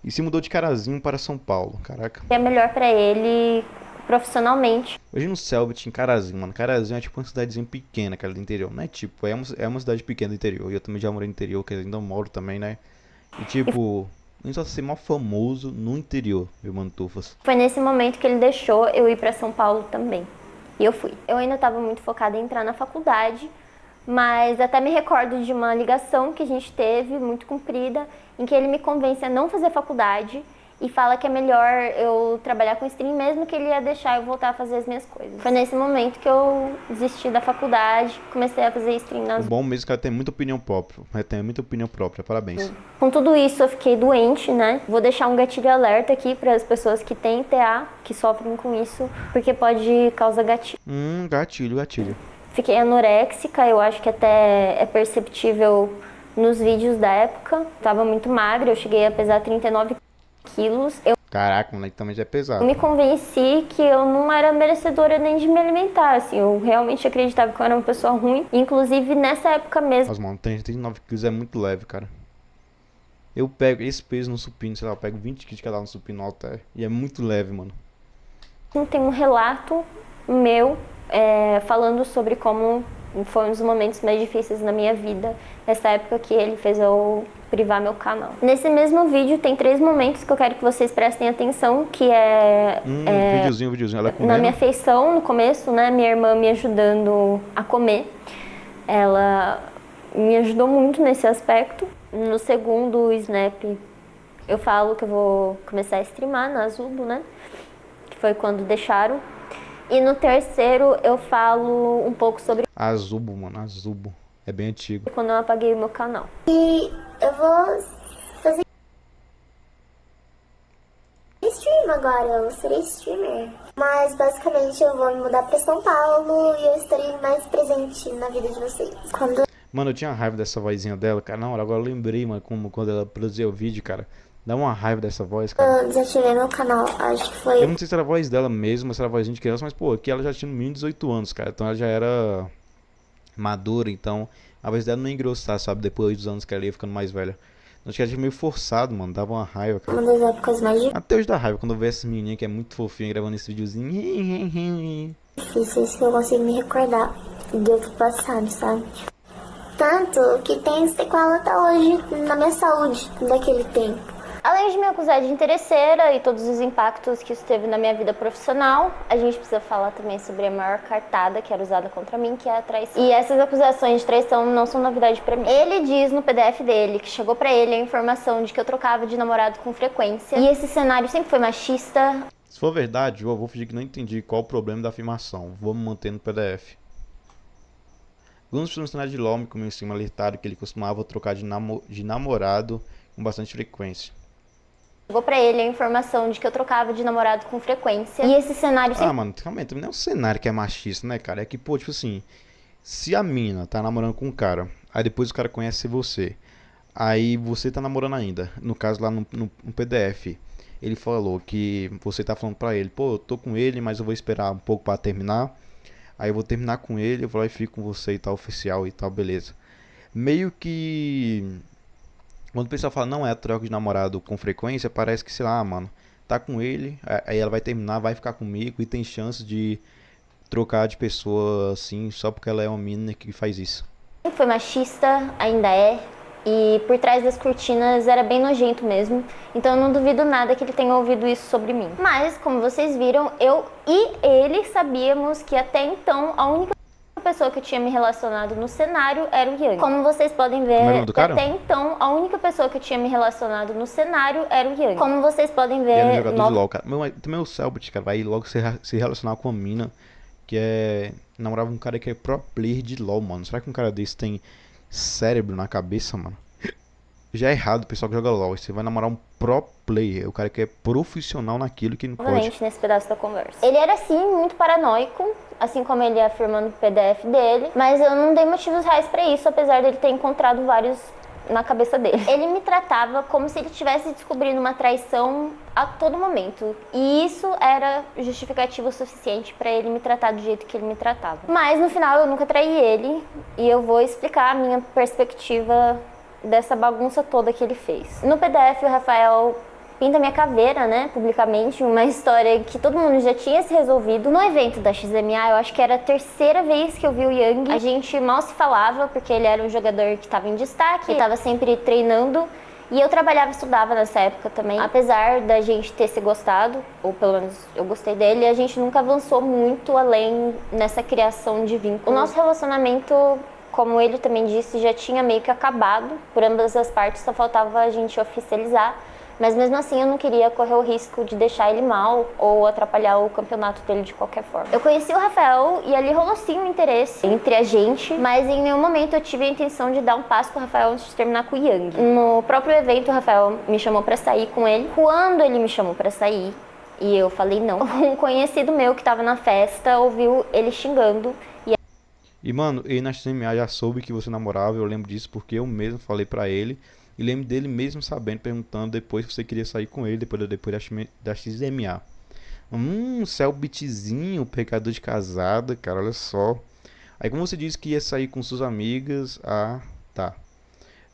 E se mudou de Carazinho para São Paulo. Caraca. É melhor pra ele profissionalmente. Hoje no Selbit, em Carazinho, mano. Carazinho é tipo uma cidadezinha pequena, cara, do interior. Não é tipo, é uma cidade pequena do interior. E eu também já morei no interior, que ainda moro também, né? E tipo, a gente só ser mal famoso no interior, meu mano Tufas. Foi nesse momento que ele deixou eu ir pra São Paulo também. E eu fui. Eu ainda estava muito focada em entrar na faculdade, mas até me recordo de uma ligação que a gente teve, muito comprida, em que ele me convence a não fazer faculdade e fala que é melhor eu trabalhar com stream, mesmo que ele ia deixar eu voltar a fazer as minhas coisas. Foi nesse momento que eu desisti da faculdade, comecei a fazer stream nas... O bom mesmo é que ela tem muita opinião própria. Ela tem muita opinião própria, parabéns. Com tudo isso eu fiquei doente, né? Vou deixar um gatilho alerta aqui para as pessoas que têm TA, que sofrem com isso, porque pode causar gatilho. Gatilho. Fiquei anoréxica, eu acho que até é perceptível nos vídeos da época. Tava muito magra, eu cheguei a pesar 39 quilos. Eu Caraca, mano, também já é pesado. me convenci que eu não era merecedora nem de me alimentar, assim. Eu realmente acreditava que eu era uma pessoa ruim. Inclusive, nessa época mesmo, Mas, mano, 39 quilos é muito leve, cara. Eu pego esse peso no supino, sei lá, eu pego 20 quilos de cada no supino no halter. E é muito leve, mano. tem um relato meu falando sobre como Foi um dos momentos mais difíceis na minha vida, nessa época que ele fez eu privar meu canal. Nesse mesmo vídeo tem 3 momentos que eu quero que vocês prestem atenção, que Videozinho, ela na comendo. minha feição, no começo, né, minha irmã me ajudando a comer. Ela me ajudou muito nesse aspecto. No segundo snap, eu falo que eu vou começar a streamar na Azubo, né, que foi quando deixaram. E no terceiro eu falo um pouco sobre Azubo, mano, Azubo. É bem antigo. quando eu apaguei o meu canal. E eu vou fazer stream agora, eu serei streamer. Mas basicamente eu vou me mudar pra São Paulo e eu estarei mais presente na vida de vocês. Mano, eu tinha raiva dessa vozinha dela, cara. Na hora, agora eu lembrei, mano, como quando ela produziu o vídeo, cara. Dá uma raiva dessa voz, cara. Eu desativei meu canal, acho que Eu foi. não sei se era a voz dela mesmo, se era a vozinha de criança, mas, pô, aqui ela já tinha no mínimo 18 anos, cara. Então ela já era madura, então a voz dela não ia engrossar, sabe? Depois dos anos que ela ia ficando mais velha. Acho que ela tinha meio forçado, mano. Dava uma raiva, cara. Uma das épocas mais Até hoje dá raiva quando eu vejo essa menininha que é muito fofinha gravando esse videozinho. difíceis que eu consigo me recordar do passado, sabe? Tanto que tem sequela até hoje na minha saúde daquele tempo. Além de me acusar de interesseira e todos os impactos que isso teve na minha vida profissional, a gente precisa falar também sobre a maior cartada que era usada contra mim, que é a traição. E essas acusações de traição não são novidade pra mim. Ele diz no PDF dele que chegou pra ele a informação de que eu trocava de namorado com frequência. E esse cenário sempre foi machista. Se for verdade, eu vou fingir que não entendi qual o problema da afirmação. Vou me manter no PDF. Alguns funcionários de LoL me começaram alertado que ele costumava trocar de namorado com bastante frequência. Chegou pra ele a informação de que eu trocava de namorado com frequência. E esse cenário sempre... Ah, mano, realmente, também não é um cenário que é machista, né, cara? É que, pô, tipo assim, se a mina tá namorando com um cara, aí depois o cara conhece você, aí você tá namorando ainda, no caso lá no PDF, ele falou que você tá falando pra ele, pô, eu tô com ele, mas eu vou esperar um pouco pra terminar, aí eu vou terminar com ele, eu vou lá e fico com você e tal, oficial e tal, beleza. Meio que... Quando o pessoal fala, não é troca de namorado com frequência, parece que, sei lá, mano, tá com ele, aí ela vai terminar, vai ficar comigo e tem chance de trocar de pessoa assim, só porque ela é uma menina que faz isso. foi machista, ainda é. E por trás das cortinas era bem nojento mesmo. Então eu não duvido nada que ele tenha ouvido isso sobre mim. Mas, como vocês viram, eu e ele sabíamos que até então a única pessoa que eu tinha me relacionado no cenário era o Yang. Como vocês podem ver, Como é o nome do cara? até então a única pessoa que eu tinha me relacionado no cenário era o Yang. Como vocês podem E era um ver, jogador de LoL, cara. Também o Selbit, cara, vai logo se relacionar com uma mina que namorava um cara que é pro player de LoL, mano. Será que um cara desse tem cérebro na cabeça, mano? Já é errado o pessoal que joga LoL. Você vai namorar um pro player, o cara que é profissional naquilo que não pode. novamente nesse pedaço da conversa. Ele era sim muito paranoico, assim como ele afirma no PDF dele, mas eu não dei motivos reais pra isso, apesar dele ter encontrado vários na cabeça dele. Ele me tratava como se ele estivesse descobrindo uma traição a todo momento, e isso era justificativo suficiente pra ele me tratar do jeito que ele me tratava. Mas no final eu nunca traí ele, e eu vou explicar a minha perspectiva dessa bagunça toda que ele fez. No PDF o Rafael pinta minha caveira, né, publicamente, uma história que todo mundo já tinha se resolvido. No evento da XMA, eu acho que era a terceira vez que eu vi o Yang. A gente mal se falava, porque ele era um jogador que estava em destaque, estava sempre treinando, e eu trabalhava e estudava nessa época também. Apesar da gente ter se gostado, ou pelo menos eu gostei dele, a gente nunca avançou muito além nessa criação de vínculo. O nosso relacionamento, como ele também disse, já tinha meio que acabado por ambas as partes, só faltava a gente oficializar. Mas mesmo assim eu não queria correr o risco de deixar ele mal ou atrapalhar o campeonato dele de qualquer forma. Eu conheci o Rafael e ali rolou sim um interesse entre a gente, mas em nenhum momento eu tive a intenção de dar um passo com o Rafael antes de terminar com o Yang. No próprio evento o Rafael me chamou pra sair com ele. Quando ele me chamou pra sair e eu falei não, um conhecido meu que tava na festa ouviu ele xingando. E mano, ele na XMA já soube que você namorava, eu lembro disso porque eu mesmo falei pra ele. E lembro dele mesmo sabendo, perguntando depois se você queria sair com ele, depois da XMA. Selbitzinho, pecador de casada, cara, olha só. Aí como você disse que ia sair com suas amigas, tá.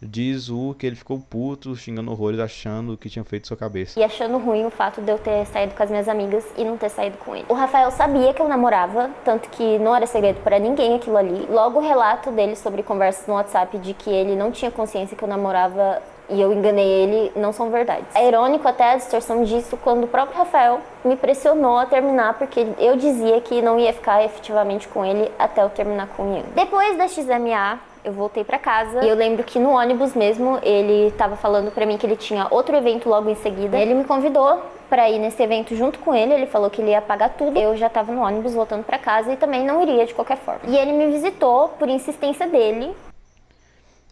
Diz o que ele ficou puto, xingando horrores, achando que tinha feito sua cabeça. E achando ruim o fato de eu ter saído com as minhas amigas e não ter saído com ele. O Rafael sabia que eu namorava, tanto que não era segredo pra ninguém aquilo ali. Logo o relato dele sobre conversas no WhatsApp de que ele não tinha consciência que eu namorava e eu enganei ele, não são verdades. É irônico até a distorção disso quando o próprio Rafael me pressionou a terminar porque eu dizia que não ia ficar efetivamente com ele até eu terminar com o Ian. Depois da XMA, eu voltei pra casa e eu lembro que no ônibus mesmo ele tava falando pra mim que ele tinha outro evento logo em seguida. Ele me convidou pra ir nesse evento junto com ele, ele falou que ele ia pagar tudo. Eu já tava no ônibus voltando pra casa e também não iria de qualquer forma. E ele me visitou por insistência dele.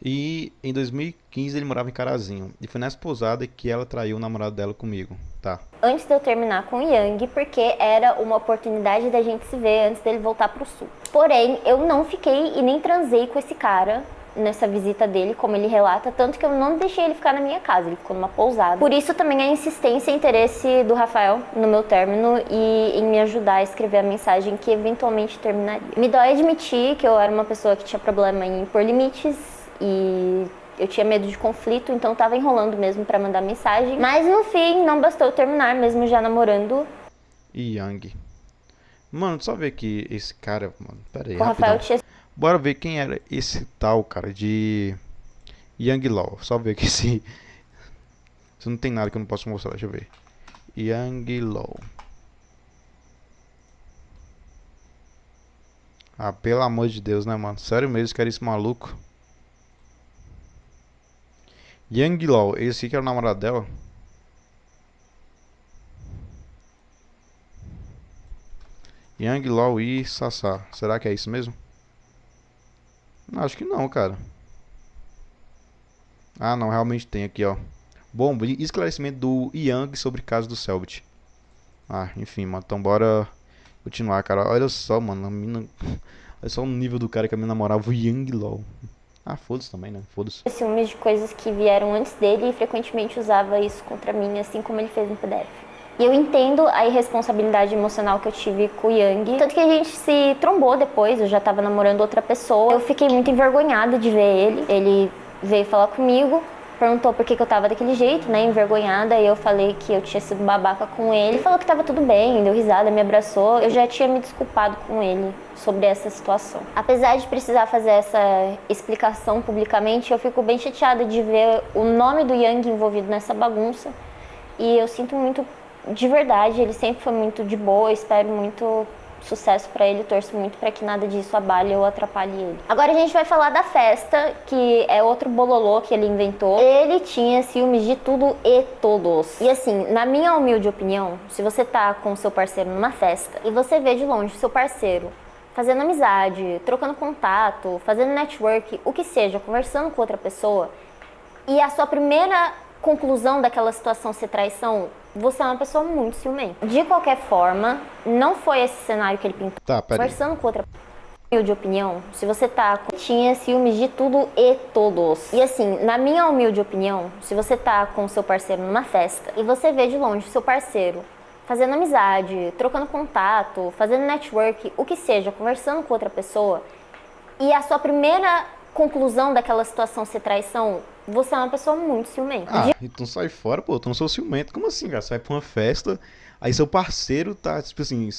E em 2015 ele morava em Carazinho. E foi nessa pousada que ela traiu o namorado dela comigo, tá? Antes de eu terminar com o Yang, porque era uma oportunidade da gente se ver antes dele voltar pro sul. Porém, eu não fiquei e nem transei com esse cara nessa visita dele, como ele relata, tanto que eu não deixei ele ficar na minha casa, ele ficou numa pousada. Por isso também a insistência e interesse do Rafael no meu término e em me ajudar a escrever a mensagem que eventualmente terminaria. Me dói admitir que eu era uma pessoa que tinha problema em impor limites e eu tinha medo de conflito, então eu tava enrolando mesmo pra mandar mensagem. Mas no fim, não bastou eu terminar, mesmo já namorando. E Yang. Mano, só ver que esse cara, mano, pera aí, O Rafael rapidão. tinha Bora ver quem era esse tal, cara, de Yang Law. Só ver que esse... Isso não tem nada que eu não posso mostrar, deixa eu ver. Yang Law. Ah, pelo amor de Deus, né, mano? Sério mesmo, que era esse maluco? Yang Law, esse aqui que era o namorado dela? Yang Law e Sassá. Será que é isso mesmo? Acho que não, cara. Ah, não, realmente tem aqui, ó. Bom, esclarecimento do Yang sobre o caso do Selbit. Ah, enfim, mano. Então bora continuar, cara. Olha só, mano. A mina... Olha só o nível do cara que a minha namorava, o Yang Law. Ah, foda-se também, né? Foda-se. ciúmes de coisas que vieram antes dele e frequentemente usava isso contra mim, assim como ele fez no PDF. E eu entendo a irresponsabilidade emocional que eu tive com o Yang. Tanto que a gente se trombou depois, eu já tava namorando outra pessoa. Eu fiquei muito envergonhada de ver ele. Ele veio falar comigo, perguntou por que eu tava daquele jeito, né, envergonhada. E eu falei que eu tinha sido babaca com ele. Ele falou que tava tudo bem, deu risada, me abraçou. Eu já tinha me desculpado com ele sobre essa situação. Apesar de precisar fazer essa explicação publicamente, eu fico bem chateada de ver o nome do Yang envolvido nessa bagunça. E eu sinto muito... De verdade, ele sempre foi muito de boa, espero muito sucesso pra ele, torço muito pra que nada disso abale ou atrapalhe ele. Agora a gente vai falar da festa, que é outro bololô que ele inventou. Ele tinha ciúmes de tudo e todos. E assim, na minha humilde opinião, se você tá com seu parceiro numa festa e você vê de longe seu parceiro fazendo amizade, trocando contato, fazendo network, o que seja, conversando com outra pessoa, e a sua primeira conclusão daquela situação ser traição, você é uma pessoa muito ciumenta. De qualquer forma, não foi esse cenário que ele pintou. Tá, peraí. Conversando com outra humilde opinião, se você tá com... Tinha ciúmes de tudo e todos. E assim, na minha humilde opinião, se você tá com seu parceiro numa festa e você vê de longe seu parceiro fazendo amizade, trocando contato, fazendo network, o que seja, conversando com outra pessoa, e a sua primeira conclusão daquela situação ser traição, você é uma pessoa muito ciumenta. Ah, então sai fora, pô, tu não sou ciumento. Como assim, cara? Você vai pra uma festa, aí seu parceiro tá, tipo assim,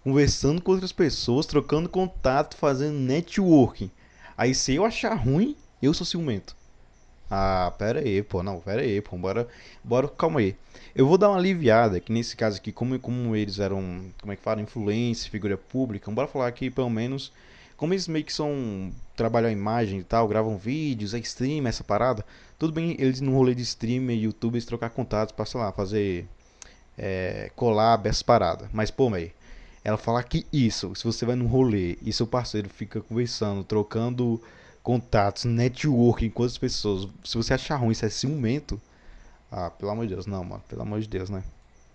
conversando com outras pessoas, trocando contato, fazendo networking. Aí se eu achar ruim, eu sou ciumento. Ah, pera aí, pô, não, pera aí, pô, bora, calma aí. Eu vou dar uma aliviada, que nesse caso aqui, como eles eram, como é que fala, influência, figura pública, bora falar aqui, pelo menos, como eles meio que trabalham a imagem e tal, gravam vídeos, é stream, essa parada, tudo bem eles no rolê de stream e YouTube, eles trocar contatos pra, sei lá, fazer collab, essa parada. Mas, pô, meio, ela fala que isso, se você vai num rolê e seu parceiro fica conversando, trocando contatos, networking com outras pessoas, se você achar ruim, isso é ciumento, ah, pelo amor de Deus, não, mano, pelo amor de Deus, né?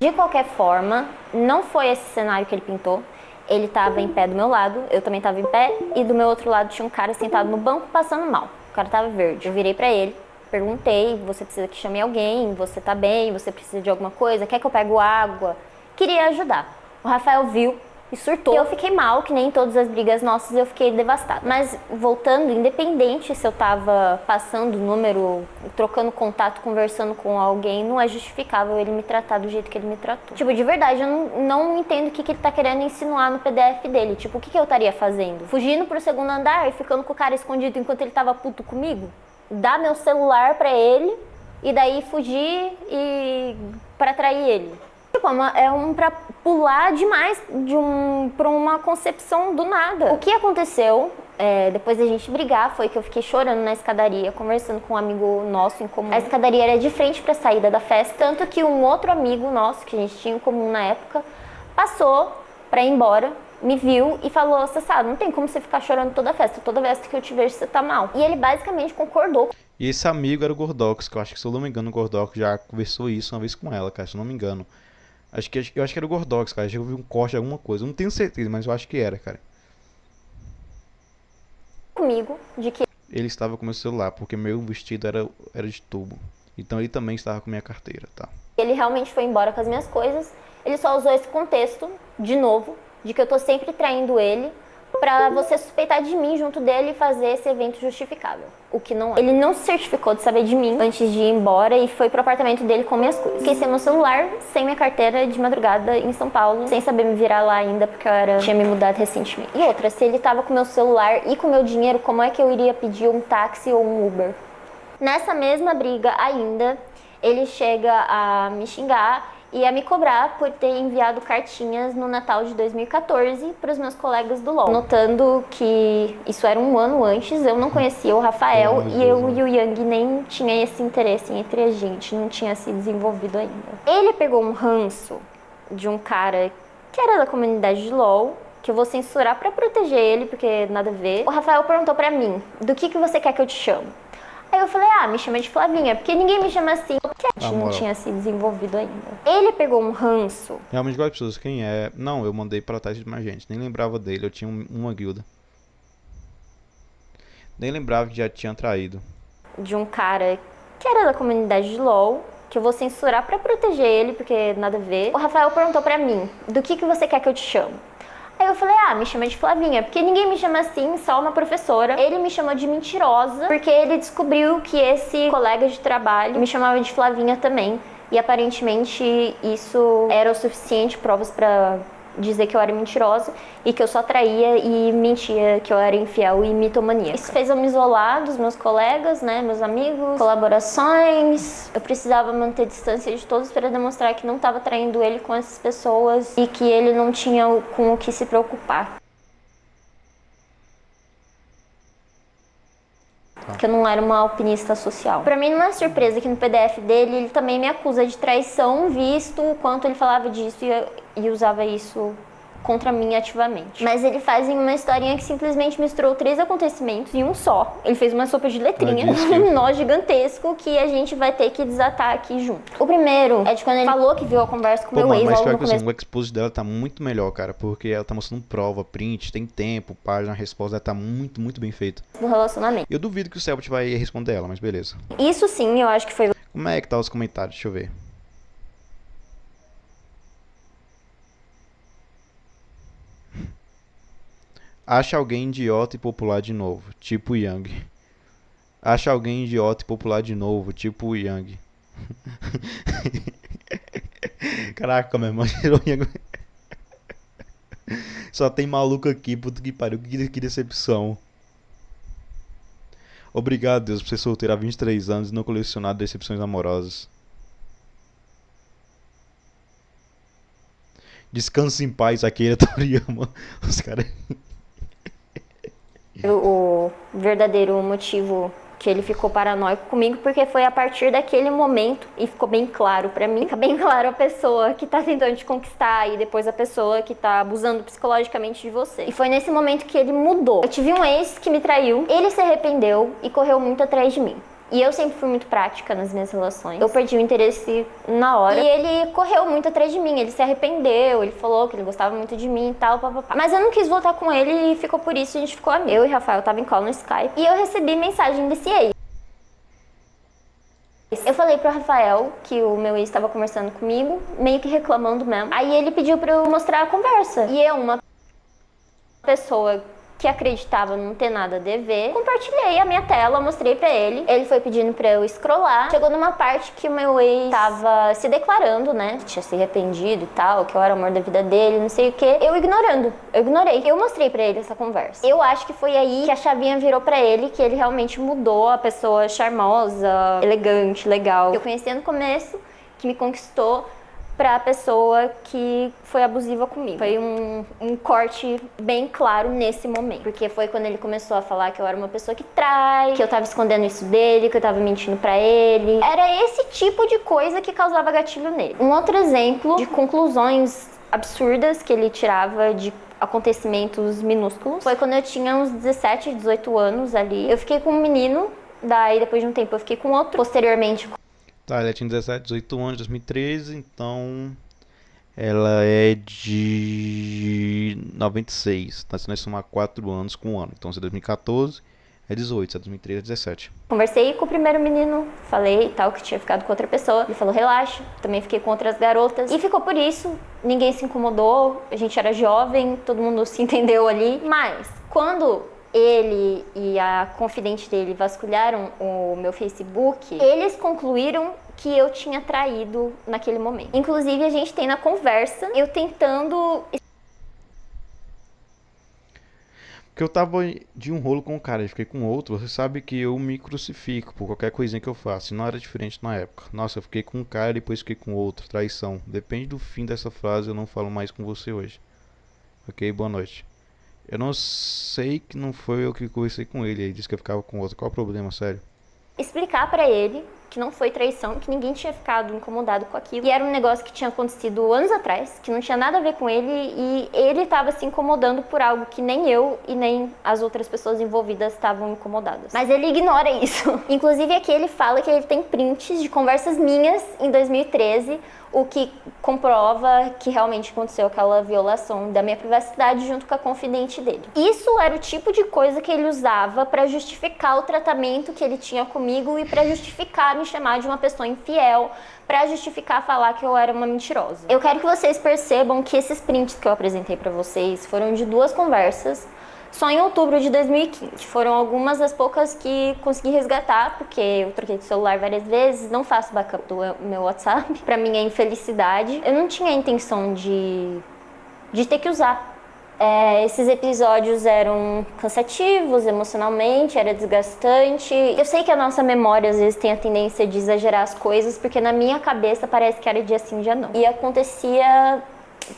De qualquer forma, não foi esse cenário que ele pintou. Ele tava em pé do meu lado, eu também tava em pé, e do meu outro lado tinha um cara sentado no banco passando mal. O cara tava verde. Eu virei pra ele, perguntei, você precisa que chame alguém? Você tá bem? Você precisa de alguma coisa? Quer que eu pegue água? Queria ajudar. O Rafael viu, e surtou. Eu fiquei mal, que nem todas as brigas nossas, eu fiquei devastada. Mas voltando, independente se eu tava passando o número, trocando contato, conversando com alguém, não é justificável ele me tratar do jeito que ele me tratou. Tipo, de verdade, eu não entendo o que ele tá querendo insinuar no PDF dele. Tipo, o que eu estaria fazendo? Fugindo pro segundo andar e ficando com o cara escondido enquanto ele tava puto comigo? Dar meu celular pra ele e daí fugir e pra trair ele. Tipo, pra pular demais pra uma concepção do nada. O que aconteceu, depois da gente brigar, foi que eu fiquei chorando na escadaria, conversando com um amigo nosso em comum. A escadaria era de frente pra saída da festa, tanto que um outro amigo nosso, que a gente tinha em comum na época, passou pra ir embora, me viu e falou: Sassá, não tem como você ficar chorando toda vez que eu te vejo você tá mal. E ele basicamente concordou. E esse amigo era o Gordox, que eu acho que, se eu não me engano, o Gordox já conversou isso uma vez com ela, cara, se eu não me engano. Eu acho que era o Gordox, cara. Eu vi um corte de alguma coisa. Eu não tenho certeza, mas eu acho que era, cara. Comigo, de que Ele estava com meu celular, porque meu vestido era de tubo. Então ele também estava com minha carteira, tá? ele realmente foi embora com as minhas coisas. Ele só usou esse contexto, de novo, de que eu tô sempre traindo ele, pra você suspeitar de mim junto dele e fazer esse evento justificável. O que não é. Ele não se certificou de saber de mim antes de ir embora e foi pro apartamento dele com minhas coisas. Fiquei sem meu celular, sem minha carteira, de madrugada em São Paulo, sem saber me virar lá ainda, porque eu tinha me mudado recentemente. E outra, se ele tava com meu celular e com meu dinheiro, como é que eu iria pedir um táxi ou um Uber? Nessa mesma briga ainda, ele chega a me xingar e a me cobrar por ter enviado cartinhas no Natal de 2014 para os meus colegas do LoL. Notando que isso era um ano antes, eu não conhecia o Rafael e eu e o Yang nem tinha esse interesse entre a gente, não tinha se desenvolvido ainda. Ele pegou um ranço de um cara que era da comunidade de LoL, que eu vou censurar para proteger ele, porque nada a ver. O Rafael perguntou para mim: do que você quer que eu te chame? Aí eu falei: me chama de Flavinha, porque ninguém me chama assim, porque a gente não tinha se desenvolvido ainda. Ele pegou um ranço. Realmente gosto de pessoas. Quem é? Não, eu mandei pra trás de mais gente. Nem lembrava dele, eu tinha uma guilda. Nem lembrava que já tinha traído. De um cara que era da comunidade de LoL, que eu vou censurar pra proteger ele, porque nada a ver. O Rafael perguntou pra mim: do que você quer que eu te chame? Aí eu falei: me chama de Flavinha, porque ninguém me chama assim, só uma professora. Ele me chamou de mentirosa, porque ele descobriu que esse colega de trabalho me chamava de Flavinha também. E aparentemente isso era o suficiente, provas pra dizer que eu era mentirosa e que eu só traía e mentia, que eu era infiel e mitomaníaca. Isso fez eu me isolar dos meus colegas, né, meus amigos, colaborações. Eu precisava manter distância de todos para demonstrar que não estava traindo ele com essas pessoas e que ele não tinha com o que se preocupar. Que eu não era uma alpinista social. Pra mim não é surpresa que no PDF dele ele também me acusa de traição, visto o quanto ele falava disso e usava isso contra mim ativamente. Mas ele faz em uma historinha que simplesmente misturou 3 acontecimentos em um só. Ele fez uma sopa de letrinha, um nó gigantesco que a gente vai ter que desatar aqui junto. O primeiro é de quando ele falou que viu a conversa com meu ex mas logo no que começo. O expose dela tá muito melhor, cara, porque ela tá mostrando prova, print, tem tempo, página, a resposta dela tá muito, muito bem feita. Do relacionamento. Eu duvido que o Selbit vai responder ela, mas beleza. Isso sim, eu acho que foi. Como é que tá os comentários? Deixa eu ver. Acha alguém idiota e popular de novo, tipo Yang. Acha alguém idiota e popular de novo, tipo Yang. Caraca, meu irmão, tirou Yang. Só tem maluco aqui, puta que pariu, que decepção. Obrigado, Deus, por ser solteiro há 23 anos e não colecionar decepções amorosas. Descanse em paz, Akira Toriyama. Os caras... O verdadeiro motivo que ele ficou paranoico comigo, porque foi a partir daquele momento, e ficou bem claro pra mim, fica bem claro a pessoa que tá tentando te conquistar e depois a pessoa que tá abusando psicologicamente de você. E foi nesse momento que ele mudou. Eu tive um ex que me traiu, ele se arrependeu e correu muito atrás de mim. E eu sempre fui muito prática nas minhas relações. Eu perdi o interesse na hora. E ele correu muito atrás de mim, ele se arrependeu, ele falou que ele gostava muito de mim e tal, papapá. Mas eu não quis voltar com ele e ficou por isso, a gente ficou amigo. Eu e Rafael tava em call no Skype e eu recebi mensagem desse ex. Eu falei: falei pro Rafael que o meu ex estava conversando comigo, meio que reclamando mesmo. Aí ele pediu pra eu mostrar a conversa. E eu, uma pessoa que acreditava não ter nada a dever, compartilhei a minha tela, mostrei pra ele. Ele foi pedindo pra eu scrollar. Chegou numa parte que o meu ex tava se declarando, né? Que tinha se arrependido e tal, que eu era o amor da vida dele, não sei o que. Eu ignorei. Eu mostrei pra ele essa conversa. Eu acho que foi aí que a chavinha virou pra ele, que ele realmente mudou a pessoa charmosa, elegante, legal. Eu conhecia no começo, que me conquistou, pra pessoa que foi abusiva comigo. Foi um corte bem claro nesse momento. Porque foi quando ele começou a falar que eu era uma pessoa que trai, que eu tava escondendo isso dele, que eu tava mentindo pra ele. Era esse tipo de coisa que causava gatilho nele. Um outro exemplo de conclusões absurdas que ele tirava de acontecimentos minúsculos foi quando eu tinha uns 17, 18 anos ali. Eu fiquei com um menino, daí depois de um tempo eu fiquei com outro. Posteriormente, Tá, ela tinha 17, 18 anos, 2013, então ela é de 96, tá? Se nós somar 4 anos com um ano, então se é 2014 é 18, se é 2013 é 17. conversei com o primeiro menino, falei e tal, que tinha ficado com outra pessoa. Ele falou, relaxa, também fiquei com outras garotas. E ficou por isso, ninguém se incomodou, a gente era jovem, todo mundo se entendeu ali. Mas, quando ele e a confidente dele vasculharam o meu Facebook, eles concluíram que eu tinha traído naquele momento. Inclusive, a gente tem na conversa, eu tentando... Porque eu tava de um rolo com o cara, eu fiquei com outro, você sabe que eu me crucifico por qualquer coisinha que eu faço, e não era diferente na época. Nossa, eu fiquei com um cara e depois fiquei com outro, traição. Depende do fim dessa frase, eu não falo mais com você hoje. Ok, boa noite. Eu não sei que não foi eu que conversei com ele, ele disse que eu ficava com outro. Qual o problema, sério? explicar pra ele que não foi traição, que ninguém tinha ficado incomodado com aquilo. E era um negócio que tinha acontecido anos atrás, que não tinha nada a ver com ele, e ele estava se incomodando por algo que nem eu e nem as outras pessoas envolvidas estavam incomodadas. Mas ele ignora isso. Inclusive aqui ele fala que ele tem prints de conversas minhas em 2013, o que comprova que realmente aconteceu aquela violação da minha privacidade junto com a confidente dele. Isso era o tipo de coisa que ele usava para justificar o tratamento que ele tinha comigo e para justificar me chamar de uma pessoa infiel, para justificar falar que eu era uma mentirosa. Eu quero que vocês percebam que esses prints que eu apresentei para vocês foram de 2 conversas, só em outubro de 2015. Foram algumas das poucas que consegui resgatar, porque eu troquei de celular várias vezes, não faço backup do meu WhatsApp. Pra mim é infelicidade. Eu não tinha a intenção de ter que usar. Esses episódios eram cansativos emocionalmente, era desgastante. Eu sei que a nossa memória às vezes tem a tendência de exagerar as coisas, porque na minha cabeça parece que era dia sim, dia não. E acontecia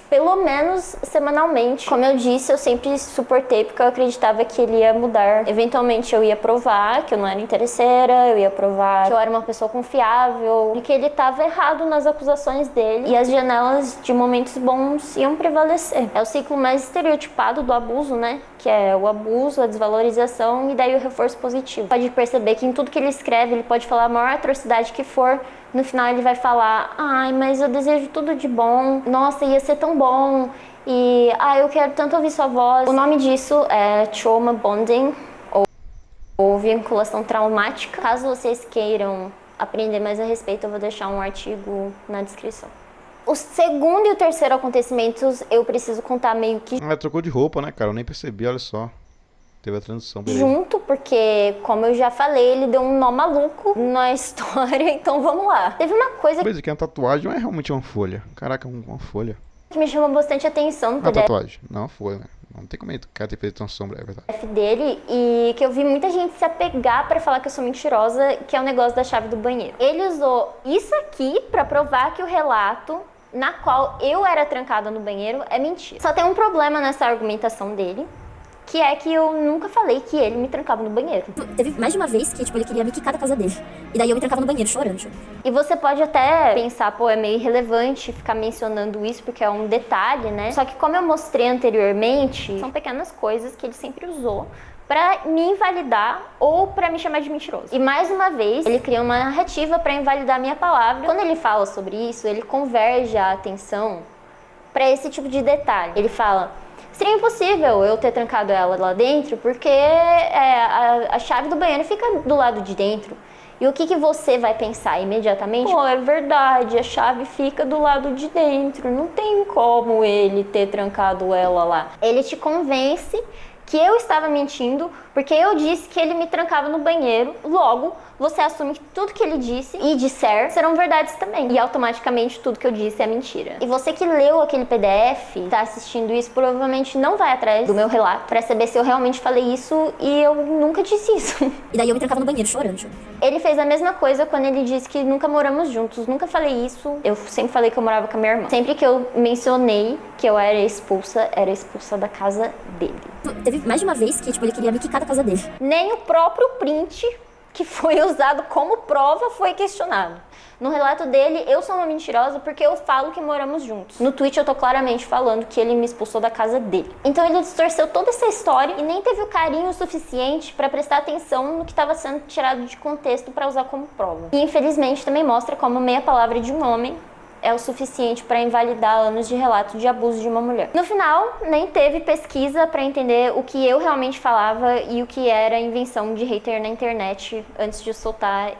pelo menos semanalmente. Como eu disse, eu sempre suportei porque eu acreditava que ele ia mudar. Eventualmente eu ia provar que eu não era interesseira, eu ia provar que eu era uma pessoa confiável e que ele estava errado nas acusações dele, e as janelas de momentos bons iam prevalecer. É o ciclo mais estereotipado do abuso, né? Que é o abuso, a desvalorização e daí o reforço positivo. Pode perceber que em tudo que ele escreve, ele pode falar a maior atrocidade que for, no final ele vai falar: ai, mas eu desejo tudo de bom, nossa, ia ser tão bom, e eu quero tanto ouvir sua voz. O nome disso é trauma bonding, ou vinculação traumática. Caso vocês queiram aprender mais a respeito, eu vou deixar um artigo na descrição. O segundo e o terceiro acontecimentos eu preciso contar meio que Trocou de roupa, né, cara? Eu nem percebi, olha só. Teve a transição, beleza. junto, porque, como eu já falei, ele deu um nó maluco na história, então vamos lá. Teve uma coisa Beleza, que a tatuagem não é realmente uma folha. Caraca, uma folha. que me chamou bastante atenção no Uma PDF tatuagem, não uma folha, né? Não tem como o cara ter feito uma sombra, é verdade. dele, e que eu vi muita gente se apegar pra falar que eu sou mentirosa, que é o negócio da chave do banheiro. Ele usou isso aqui pra provar que o relato na qual eu era trancada no banheiro é mentira. Só tem um problema nessa argumentação dele, que é que eu nunca falei que ele me trancava no banheiro. Teve mais de uma vez que, ele queria me quicar da casa dele. E daí eu me trancava no banheiro, chorando. E você pode até pensar, pô, é meio irrelevante ficar mencionando isso porque é um detalhe, né? Só que como eu mostrei anteriormente, são pequenas coisas que ele sempre usou pra me invalidar ou pra me chamar de mentiroso. E mais uma vez, ele cria uma narrativa pra invalidar a minha palavra. Quando ele fala sobre isso, ele converge a atenção pra esse tipo de detalhe. Ele fala: Seria impossível eu ter trancado ela lá dentro, porque a chave do banheiro fica do lado de dentro. E o que você vai pensar imediatamente? Pô, é verdade, a chave fica do lado de dentro, não tem como ele ter trancado ela lá. Ele te convence que eu estava mentindo, porque eu disse que ele me trancava no banheiro, logo você assume que tudo que ele disse e disser serão verdades também. E automaticamente tudo que eu disse é mentira. E você que leu aquele PDF, tá assistindo isso, provavelmente não vai atrás do meu relato pra saber se eu realmente falei isso e eu nunca disse isso. E daí eu me trancava no banheiro chorando. Ele fez a mesma coisa quando ele disse que nunca moramos juntos. Nunca falei isso. Eu sempre falei que eu morava com a minha irmã. Sempre que eu mencionei que eu era expulsa da casa dele. Teve mais de uma vez que, tipo, ele queria me quicar da casa dele. Nem o próprio print que foi usado como prova foi questionado. No relato dele, eu sou uma mentirosa porque eu falo que moramos juntos. No tweet eu tô claramente falando que ele me expulsou da casa dele. Então ele distorceu toda essa história e nem teve o carinho suficiente pra prestar atenção no que estava sendo tirado de contexto pra usar como prova. E infelizmente também mostra como meia palavra de um homem é o suficiente para invalidar anos de relato de abuso de uma mulher. No final, nem teve pesquisa para entender o que eu realmente falava e o que era invenção de hater na internet antes de soltar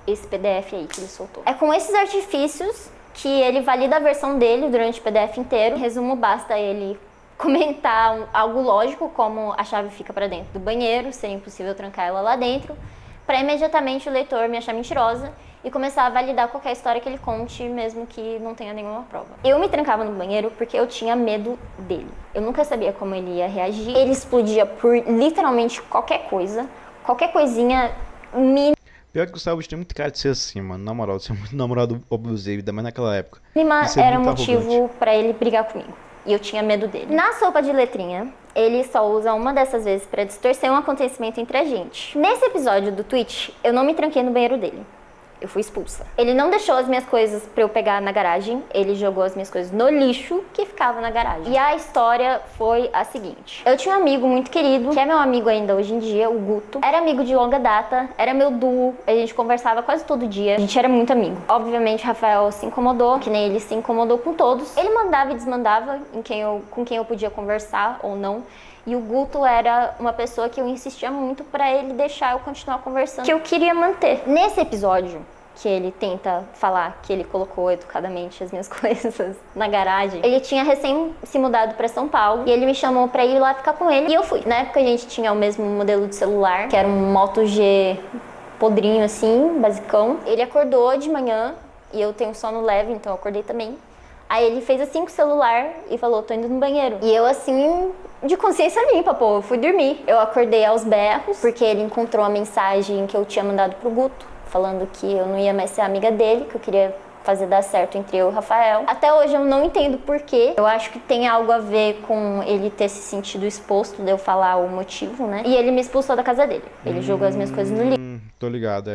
esse PDF aí que ele soltou. É com esses artifícios que ele valida a versão dele durante o PDF inteiro. Em resumo, basta ele comentar algo lógico, como a chave fica para dentro do banheiro, seria impossível trancar ela lá dentro, para imediatamente o leitor me achar mentirosa e começar a validar qualquer história que ele conte, mesmo que não tenha nenhuma prova. Eu me trancava no banheiro porque eu tinha medo dele. Eu nunca sabia como ele ia reagir. Ele explodia por literalmente qualquer coisa, qualquer coisinha mínima. Pior que o Gustavo tem muito cara de ser assim, mano. Na moral, de ser muito namorado abusivo, ainda mais naquela época. Era motivo pra ele brigar comigo. E eu tinha medo dele. Na sopa de letrinha, ele só usa uma dessas vezes pra distorcer um acontecimento entre a gente. Nesse episódio do Twitch, eu não me tranquei no banheiro dele. Eu fui expulsa. Ele não deixou as minhas coisas pra eu pegar na garagem. Ele jogou as minhas coisas no lixo que ficava na garagem. E a história foi a seguinte. Eu tinha um amigo muito querido, que é meu amigo ainda hoje em dia, o Guto. Era amigo de longa data, era meu duo. A gente conversava quase todo dia. A gente era muito amigo. Obviamente, Rafael se incomodou, que nem ele se incomodou com todos. Ele mandava e desmandava com quem eu podia conversar ou não. E o Guto era uma pessoa que eu insistia muito pra ele deixar eu continuar conversando, que eu queria manter. Nesse episódio, que ele tenta falar que ele colocou educadamente as minhas coisas na garagem, ele tinha recém se mudado pra São Paulo e ele me chamou pra ir lá ficar com ele. E eu fui. Na época a gente tinha o mesmo modelo de celular, que era um Moto G podrinho assim, basicão. Ele acordou de manhã e eu tenho sono leve, então eu acordei também. Aí ele fez assim com o celular e falou, tô indo no banheiro. E eu assim, de consciência limpa, pô, eu fui dormir. Eu acordei aos berros, porque ele encontrou a mensagem que eu tinha mandado pro Guto, falando que eu não ia mais ser amiga dele, que eu queria fazer dar certo entre eu e o Rafael. Até hoje eu não entendo porquê. Eu acho que tem algo a ver com ele ter se sentido exposto de eu falar o motivo, né? E ele me expulsou da casa dele. Ele jogou as minhas coisas no lixo. Tô ligado.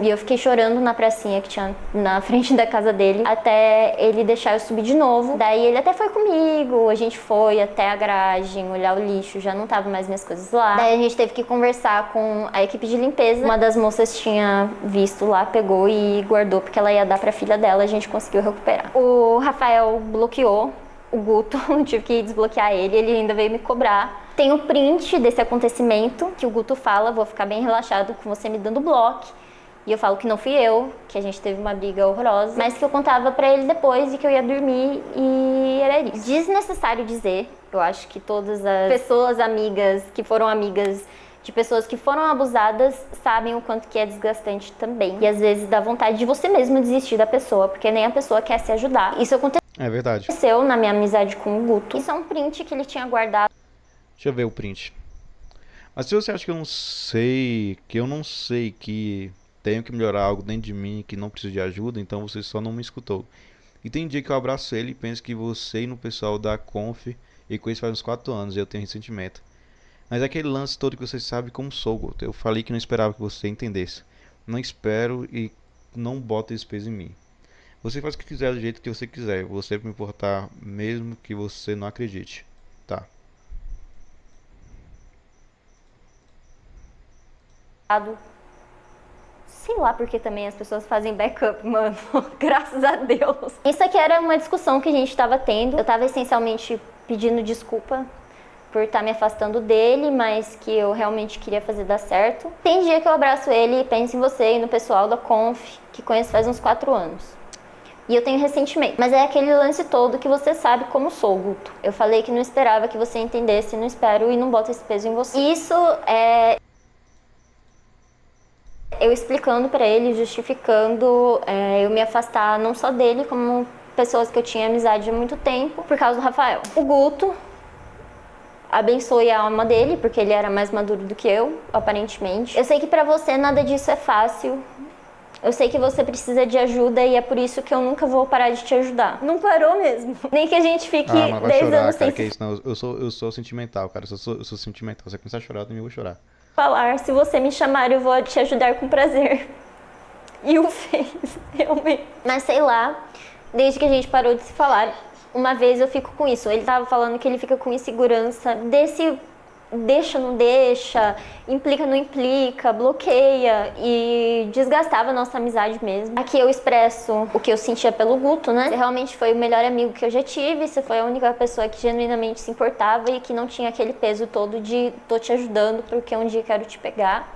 E eu fiquei chorando na pracinha que tinha na frente da casa dele, até ele deixar eu subir de novo. Daí ele até foi comigo, a gente foi até a garagem, olhar o lixo, já não tava mais minhas coisas lá. Daí a gente teve que conversar com a equipe de limpeza. Uma das moças tinha visto lá, pegou e guardou, porque ela ia dar pra filha dela, a gente conseguiu recuperar. O Rafael bloqueou o Guto, tive que desbloquear ele ainda veio me cobrar. Tem o print desse acontecimento que o Guto fala, vou ficar bem relaxado com você me dando bloco. E eu falo que não fui eu, que a gente teve uma briga horrorosa, mas que eu contava pra ele depois e que eu ia dormir e era isso. Desnecessário dizer, eu acho que todas as pessoas amigas que foram amigas de pessoas que foram abusadas sabem o quanto que é desgastante também. E às vezes dá vontade de você mesmo desistir da pessoa, porque nem a pessoa quer se ajudar. Isso aconteceu. É verdade. Aconteceu na minha amizade com o Guto. Isso é um print que ele tinha guardado. Deixa eu ver o print. Mas se você acha que eu não sei que tenho que melhorar algo dentro de mim, que não preciso de ajuda, então você só não me escutou. E tem dia que eu abraço ele e penso que você e no pessoal da Conf, e com isso faz uns 4 anos, eu tenho ressentimento. Mas aquele lance todo que você sabe como sou, Guto. Eu falei que não esperava que você entendesse. Não espero e não bota esse peso em mim. Você faz o que quiser do jeito que você quiser. Eu vou sempre me importar, mesmo que você não acredite. Tá. Sei lá porque também as pessoas fazem backup, mano. Graças a Deus. Isso aqui era uma discussão que a gente tava tendo. Eu tava essencialmente pedindo desculpa por estar me afastando dele, mas que eu realmente queria fazer dar certo. Tem dia que eu abraço ele e penso em você e no pessoal da Conf, que conheço faz uns 4 anos. E eu tenho ressentimento. Mas é aquele lance todo que você sabe como sou, Guto. Eu falei que não esperava que você entendesse, não espero e não boto esse peso em você. Isso é eu explicando pra ele, justificando eu me afastar não só dele, como pessoas que eu tinha amizade há muito tempo, por causa do Rafael. O Guto abençoe a alma dele, porque ele era mais maduro do que eu, aparentemente. Eu sei que pra você nada disso é fácil. Eu sei que você precisa de ajuda e é por isso que eu nunca vou parar de te ajudar. Não parou mesmo. Nem que a gente fique 10 anos sem que é isso, não. Eu sou sentimental, cara. Eu sou sentimental. Se você começar a chorar, eu também vou chorar. falar. Se você me chamar, eu vou te ajudar com prazer. E o fez, realmente. Mas sei lá, desde que a gente parou de se falar, uma vez eu fico com isso. Ele tava falando que ele fica com insegurança desse deixa, não deixa, implica, não implica, bloqueia e desgastava a nossa amizade mesmo. Aqui eu expresso o que eu sentia pelo Guto, né? Você realmente foi o melhor amigo que eu já tive, você foi a única pessoa que genuinamente se importava e que não tinha aquele peso todo de tô te ajudando porque um dia quero te pegar.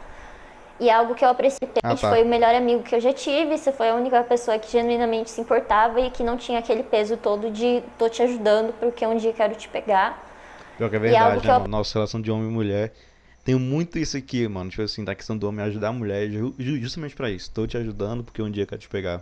E é algo que eu apreciei. Foi o melhor amigo que eu já tive, você foi a única pessoa que genuinamente se importava e que não tinha aquele peso todo de tô te ajudando porque um dia quero te pegar. Pior que é verdade, né, mano? Nossa relação de homem e mulher. Tenho muito isso aqui, mano. Tipo assim, da questão do homem ajudar a mulher justamente pra isso. Tô te ajudando porque um dia quero te pegar.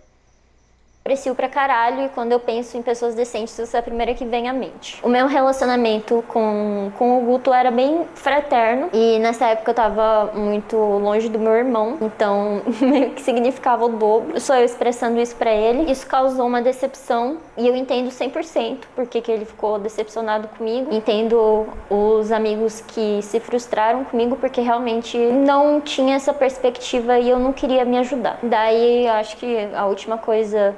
Aprecio pra caralho e quando eu penso em pessoas decentes, você é a primeira que vem à mente. O meu relacionamento com o Guto era bem fraterno e nessa época eu tava muito longe do meu irmão, então meio que significava o dobro. Só eu expressando isso pra ele. Isso causou uma decepção e eu entendo 100% porque que ele ficou decepcionado comigo. Entendo os amigos que se frustraram comigo porque realmente não tinha essa perspectiva e eu não queria me ajudar. Daí acho que a última coisa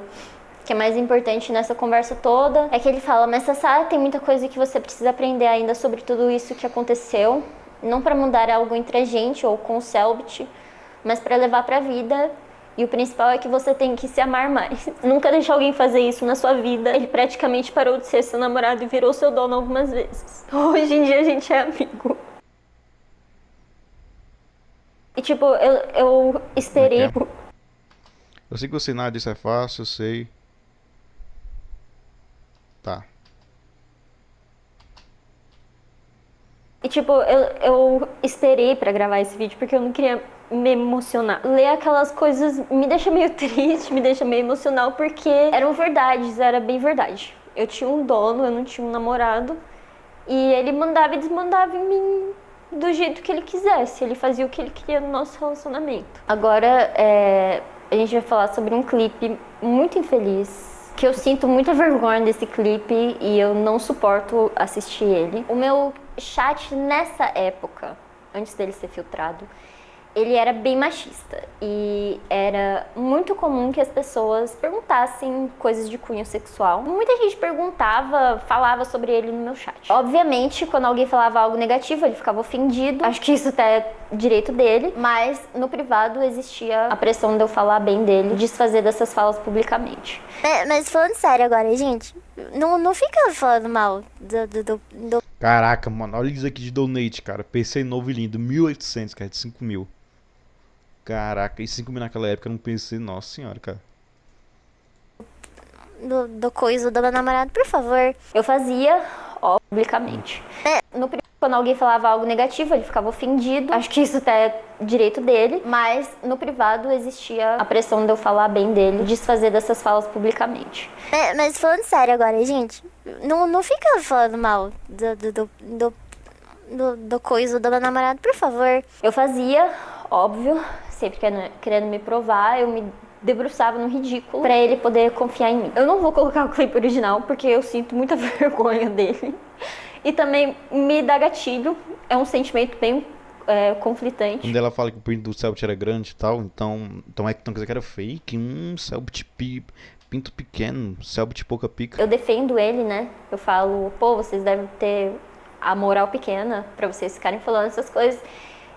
que é mais importante nessa conversa toda é que ele fala, mas Sassá, tem muita coisa que você precisa aprender ainda sobre tudo isso que aconteceu, não para mudar algo entre a gente ou com o Selbit, mas para levar pra vida, e o principal é que você tem que se amar mais. Nunca deixar alguém fazer isso na sua vida. Ele praticamente parou de ser seu namorado e virou seu dono algumas vezes. Hoje em dia a gente é amigo. E tipo, eu esperei... Eu sei que você nada disso é fácil, eu sei. Tá. E tipo, eu esperei pra gravar esse vídeo porque eu não queria me emocionar. Ler aquelas coisas me deixa meio triste, me deixa meio emocional porque eram verdades, era bem verdade. Eu tinha um dono, eu não tinha um namorado e ele mandava e desmandava em mim do jeito que ele quisesse. Ele fazia o que ele queria no nosso relacionamento. Agora, a gente vai falar sobre um clipe muito infeliz, que eu sinto muita vergonha desse clipe e eu não suporto assistir ele. O meu chat nessa época, antes dele ser filtrado, ele era bem machista e era muito comum que as pessoas perguntassem coisas de cunho sexual. Muita gente perguntava, falava sobre ele no meu chat. Obviamente, quando alguém falava algo negativo, ele ficava ofendido. Acho que isso até é direito dele, mas no privado existia a pressão de eu falar bem dele, desfazer dessas falas publicamente. Mas falando sério agora, gente, não fica falando mal do... Caraca, mano, olha isso aqui de donate, cara. PC novo e lindo, 1.800, cara, de 5.000. Caraca, e 5.000 naquela época eu não pensei, nossa senhora, cara. Do coisa do meu namorado, por favor. Eu fazia, ó, publicamente. Quando alguém falava algo negativo, ele ficava ofendido. Acho que isso até é direito dele, mas no privado existia a pressão de eu falar bem dele, desfazer dessas falas publicamente. Mas falando sério agora, gente, não fica falando mal do coisa do meu namorado, por favor. Eu fazia, óbvio, sempre querendo me provar, eu me debruçava no ridículo pra ele poder confiar em mim. Eu não vou colocar o clipe original porque eu sinto muita vergonha dele. E também me dá gatilho, é um sentimento bem conflitante. Quando ela fala que o print do Selbit era grande e tal, então é que não quer dizer que era fake, Selbit pinto pequeno, Selbit pouca pica. Eu defendo ele, né? Eu falo, pô, vocês devem ter a moral pequena pra vocês ficarem falando essas coisas.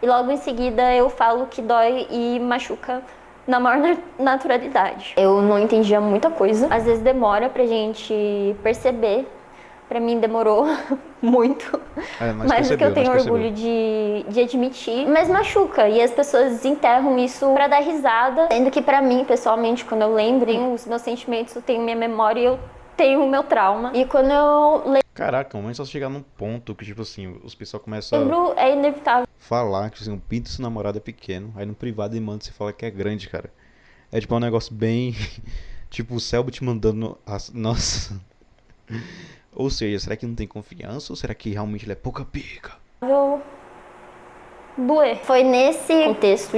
E logo em seguida eu falo que dói e machuca na maior naturalidade. Eu não entendia muita coisa. Às vezes demora pra gente perceber, Pra mim demorou muito, Nós mas o que eu percebeu, nós tenho percebeu. orgulho de admitir, mas machuca. E as pessoas desenterram isso pra dar risada, sendo que pra mim, pessoalmente, quando eu lembro, tenho os meus sentimentos, eu tenho minha memória e eu tenho o meu trauma. E quando eu Caraca, mas só chegar num ponto que, tipo assim, os pessoal começam a lembro, é inevitável. falar que, assim, o pinto do seu namorado é pequeno, aí no privado e manda você fala que é grande, cara. É tipo um negócio bem... tipo, o Selby te mandando... Nossa... Ou seja, será que não tem confiança ou será que realmente ele é pouca pica? Doer. Foi nesse contexto.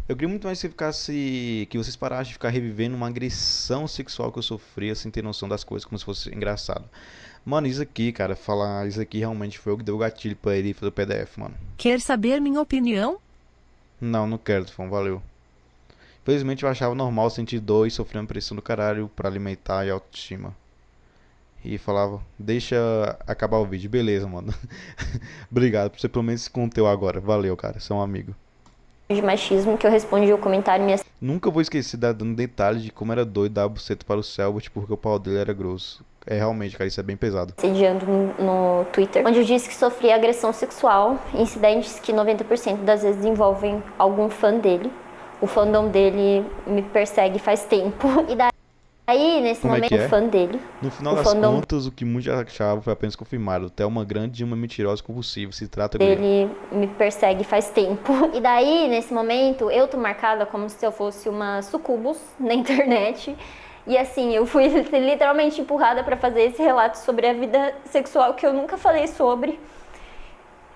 Eu queria muito mais que vocês parassem de ficar revivendo uma agressão sexual que eu sofria sem ter noção das coisas, como se fosse engraçado. Mano, isso aqui, cara, falar isso aqui realmente foi o que deu o gatilho pra ele fazer o PDF, mano. Quer saber minha opinião? Não quero, Tufão, valeu. Infelizmente eu achava normal sentir dor e sofrer uma pressão do caralho pra alimentar e autoestima. E falava, deixa acabar o vídeo, beleza, mano. Obrigado por você pelo menos se conteu agora. Valeu, cara, você é um amigo. De machismo, que eu respondi o comentário me Nunca vou esquecer dando detalhes de como era doido dar a buceta para o Selbit porque o pau dele era grosso. É realmente, cara, isso é bem pesado. assediando no Twitter, onde eu disse que sofria agressão sexual, incidentes que 90% das vezes envolvem algum fã dele. O fandom dele me persegue faz tempo. E daí, nesse Como é momento, que é? o fã dele, No final o das fandom contas, o que muitos achavam foi apenas confirmado. Até uma grande e uma mentirosa compulsiva. Se trata dele. ele me persegue faz tempo. E daí, nesse momento, eu tô marcada como se eu fosse uma sucubus na internet. E assim, eu fui literalmente empurrada pra fazer esse relato sobre a vida sexual que eu nunca falei sobre.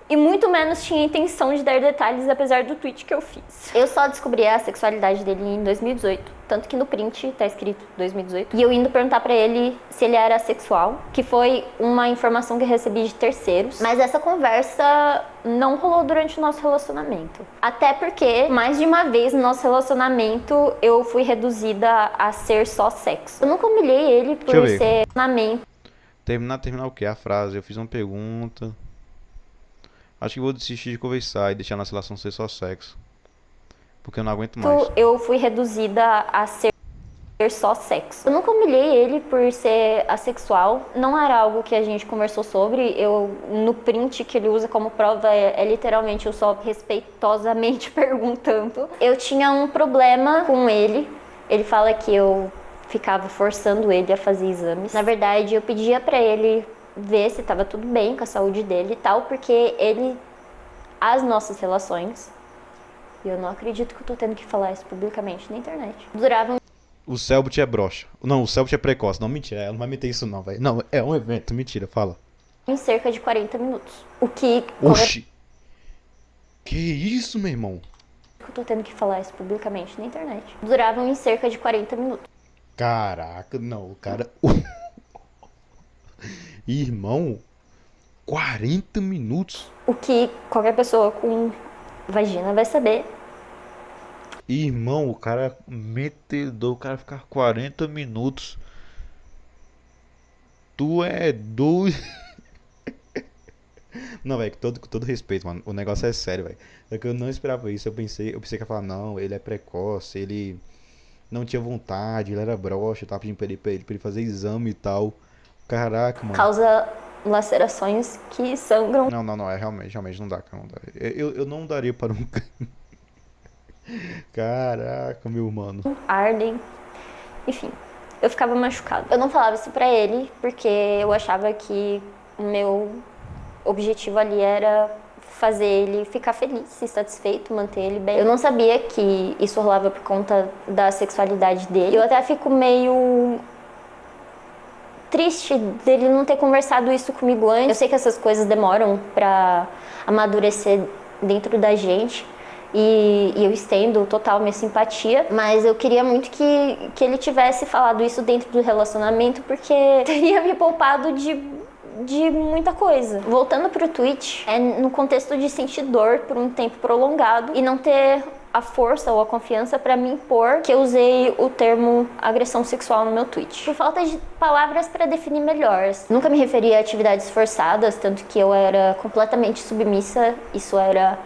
E muito menos tinha intenção de dar detalhes, apesar do tweet que eu fiz. Eu só descobri a sexualidade dele em 2018. Tanto que no print tá escrito 2018. E eu indo perguntar pra ele se ele era assexual, que foi uma informação que eu recebi de terceiros. Mas essa conversa não rolou durante o nosso relacionamento. Até porque, mais de uma vez no nosso relacionamento, eu fui reduzida a ser só sexo. Eu nunca humilhei ele por Deixa eu ver. ser relacionamento. Terminar o quê? A frase. Eu fiz uma pergunta. Acho que vou desistir de conversar e deixar nossa relação ser só sexo. Porque eu não aguento mais. Eu fui reduzida a ser só sexo. Eu nunca humilhei ele por ser assexual. Não era algo que a gente conversou sobre. No print que ele usa como prova, é literalmente eu só respeitosamente perguntando. Eu tinha um problema com ele. Ele fala que eu ficava forçando ele a fazer exames. Na verdade, eu pedia pra ele ver se estava tudo bem com a saúde dele e tal, porque as nossas relações, e eu não acredito que eu tô tendo que falar isso publicamente na internet, duravam O Selbit é broxa. Não, o Selbit é precoce. Não, mentira. Ela não vai meter isso não, velho. Não, é um evento. Mentira, fala. em cerca de 40 minutos. O que Oxi. Que isso, meu irmão? eu tô tendo que falar isso publicamente na internet. Duravam em cerca de 40 minutos. Caraca, não, o cara... Irmão, 40 minutos? O que qualquer pessoa com vagina vai saber. Irmão, o cara metedor, o cara ficar 40 minutos. Tu é doido. Não, velho, com todo respeito, mano. O negócio é sério, velho. Só que eu não esperava isso. Eu pensei que ia falar, não, ele é precoce, ele não tinha vontade, ele era broxa, eu tava pedindo pra ele fazer exame e tal. Caraca, mano. Causa lacerações que sangram. Não, é realmente não dá, cara, não dá. Eu não daria para um. Caraca, meu mano. Ardem, enfim, eu ficava machucada. Eu não falava isso pra ele porque eu achava que o meu objetivo ali era fazer ele ficar feliz e satisfeito, manter ele bem. Eu não sabia que isso rolava por conta da sexualidade dele. Eu até fico meio triste dele não ter conversado isso comigo antes. Eu sei que essas coisas demoram pra amadurecer dentro da gente. E eu estendo total minha simpatia, mas eu queria muito que ele tivesse falado isso dentro do relacionamento, porque teria me poupado de muita coisa. Voltando pro tweet, é no contexto de sentir dor por um tempo prolongado e não ter a força ou a confiança pra me impor que eu usei o termo agressão sexual no meu tweet. Por falta de palavras pra definir melhor. Nunca me referi a atividades forçadas, tanto que eu era completamente submissa, isso era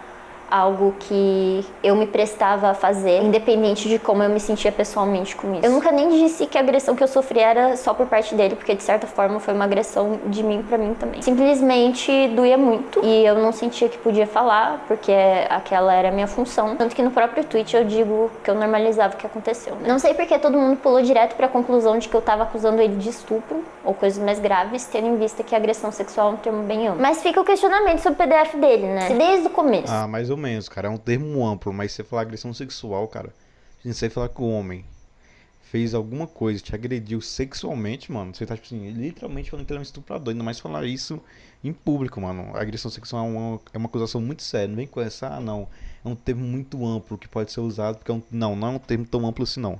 algo que eu me prestava a fazer, independente de como eu me sentia pessoalmente com isso. Eu nunca nem disse que a agressão que eu sofri era só por parte dele, porque de certa forma foi uma agressão de mim pra mim também. Simplesmente doía muito e eu não sentia que podia falar, porque aquela era a minha função. Tanto que no próprio tweet eu digo que eu normalizava o que aconteceu, né? Não sei porque todo mundo pulou direto pra conclusão de que eu tava acusando ele de estupro ou coisas mais graves, tendo em vista que a agressão sexual é um termo bem amplo. Mas fica o questionamento sobre o PDF dele, né? Se desde o começo. Ah, mais ou menos, cara. É um termo amplo, mas se você falar agressão sexual, cara, se você falar que o homem fez alguma coisa, te agrediu sexualmente, mano, você tá, tipo assim, literalmente falando que ele é um estuprador. Ainda mais falar isso em público, mano. A agressão sexual é uma acusação muito séria. Não vem com essa, não. É um termo muito amplo que pode ser usado, porque não é um termo tão amplo assim, não.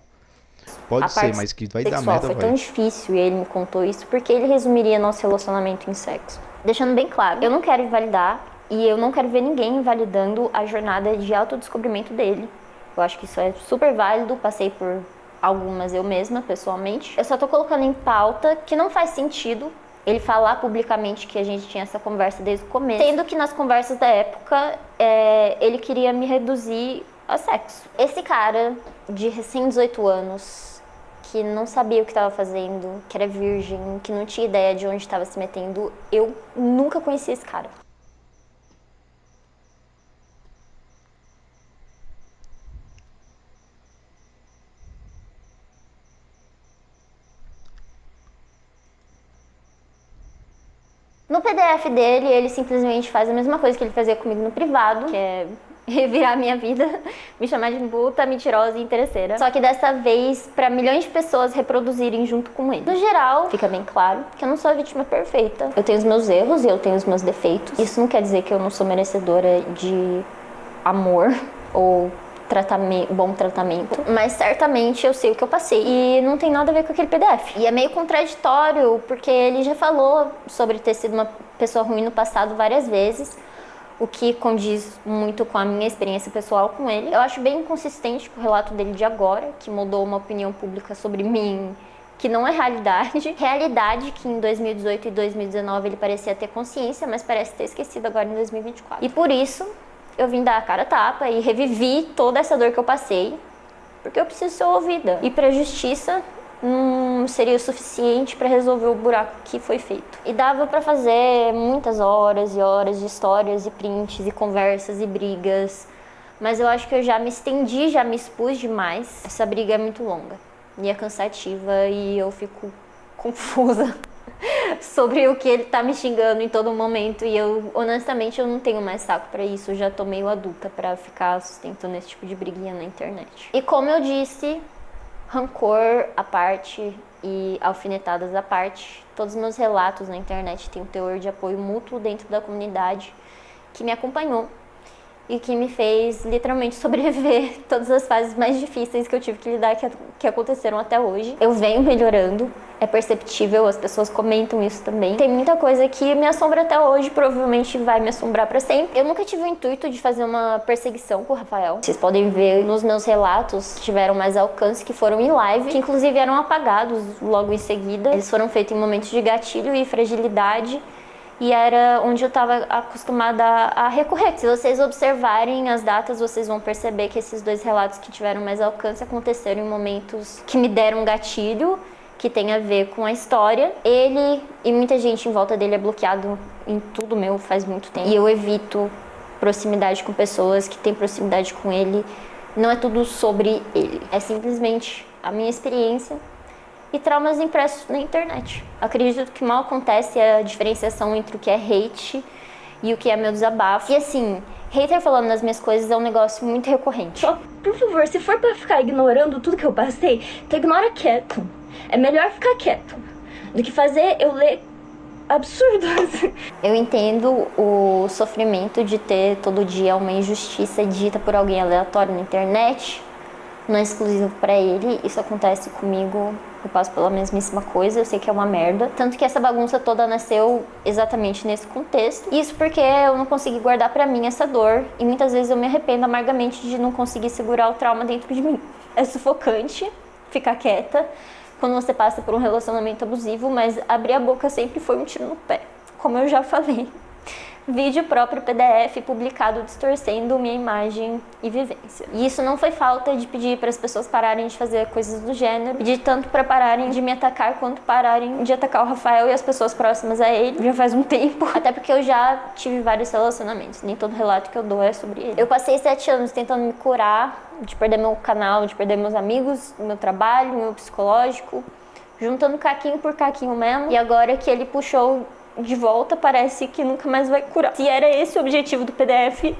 Pode ser, mas que vai dar merda, foi tão difícil e ele me contou isso porque ele resumiria nosso relacionamento em sexo. Deixando bem claro, eu não quero invalidar e eu não quero ver ninguém invalidando a jornada de autodescobrimento dele. Eu acho que isso é super válido, passei por algumas eu mesma, pessoalmente. Eu só tô colocando em pauta que não faz sentido ele falar publicamente que a gente tinha essa conversa desde o começo, sendo que nas conversas da época ele queria me reduzir a sexo. Esse cara de recém 18 anos, que não sabia o que estava fazendo, que era virgem, que não tinha ideia de onde estava se metendo, eu nunca conheci esse cara. No PDF dele, ele simplesmente faz a mesma coisa que ele fazia comigo no privado, que é revirar a minha vida, me chamar de puta, mentirosa e interesseira. Só que dessa vez, pra milhões de pessoas reproduzirem junto com ele. No geral, fica bem claro que eu não sou a vítima perfeita. Eu tenho os meus erros e eu tenho os meus defeitos. Isso não quer dizer que eu não sou merecedora de amor ou bom tratamento, mas certamente eu sei o que eu passei e não tem nada a ver com aquele PDF. E é meio contraditório, porque ele já falou sobre ter sido uma pessoa ruim no passado várias vezes, o que condiz muito com a minha experiência pessoal com ele. Eu acho bem inconsistente com o relato dele de agora, que mudou uma opinião pública sobre mim que não é realidade. Realidade que em 2018 e 2019 ele parecia ter consciência, mas parece ter esquecido agora em 2024. E por isso eu vim dar a cara a tapa e revivi toda essa dor que eu passei, porque eu preciso ser ouvida. E pra justiça não seria o suficiente para resolver o buraco que foi feito. E dava para fazer muitas horas e horas de histórias e prints e conversas e brigas, mas eu acho que eu já me estendi, já me expus demais. Essa briga é muito longa e é cansativa e eu fico confusa sobre o que ele tá me xingando em todo momento e eu, honestamente, eu não tenho mais saco pra isso, eu já tô meio adulta pra ficar sustentando esse tipo de briguinha na internet. E como eu disse, rancor à parte e alfinetadas à parte, todos os meus relatos na internet têm um teor de apoio mútuo dentro da comunidade que me acompanhou e que me fez literalmente sobreviver todas as fases mais difíceis que eu tive que lidar, que aconteceram até hoje. Eu venho melhorando, é perceptível, as pessoas comentam isso também. Tem muita coisa que me assombra até hoje, provavelmente vai me assombrar pra sempre. Eu nunca tive o intuito de fazer uma perseguição com o Rafael. Vocês podem ver nos meus relatos que tiveram mais alcance, que foram em live, que inclusive eram apagados logo em seguida. Eles foram feitos em momentos de gatilho e fragilidade, e era onde eu estava acostumada a recorrer. Se vocês observarem as datas, vocês vão perceber que esses dois relatos que tiveram mais alcance aconteceram em momentos que me deram gatilho, que tem a ver com a história. Ele e muita gente em volta dele é bloqueado em tudo meu faz muito tempo. E eu evito proximidade com pessoas que têm proximidade com ele. Não é tudo sobre ele. É simplesmente a minha experiência e traumas impressos na internet. Acredito que mal acontece a diferenciação entre o que é hate e o que é meu desabafo. E assim, hater falando nas minhas coisas é um negócio muito recorrente. Só, por favor, se for pra ficar ignorando tudo que eu passei, então ignora quieto. É melhor ficar quieto do que fazer eu ler absurdos. Eu entendo o sofrimento de ter todo dia uma injustiça dita por alguém aleatório na internet. Não é exclusivo pra ele, isso acontece comigo, eu passo pela mesmíssima coisa, eu sei que é uma merda. Tanto que essa bagunça toda nasceu exatamente nesse contexto. Isso porque eu não consegui guardar pra mim essa dor e muitas vezes eu me arrependo amargamente de não conseguir segurar o trauma dentro de mim. É sufocante ficar quieta quando você passa por um relacionamento abusivo, mas abrir a boca sempre foi um tiro no pé, como eu já falei. vídeo próprio PDF publicado distorcendo minha imagem e vivência. E isso não foi falta de pedir para as pessoas pararem de fazer coisas do gênero, pedir tanto para pararem de me atacar quanto pararem de atacar o Rafael e as pessoas próximas a ele. Já faz um tempo, até porque eu já tive vários relacionamentos, nem todo relato que eu dou é sobre ele. Eu passei 7 anos tentando me curar de perder meu canal, de perder meus amigos, meu trabalho, meu psicológico, juntando caquinho por caquinho mesmo. E agora que ele puxou de volta, parece que nunca mais vai curar. Se era esse o objetivo do PDF,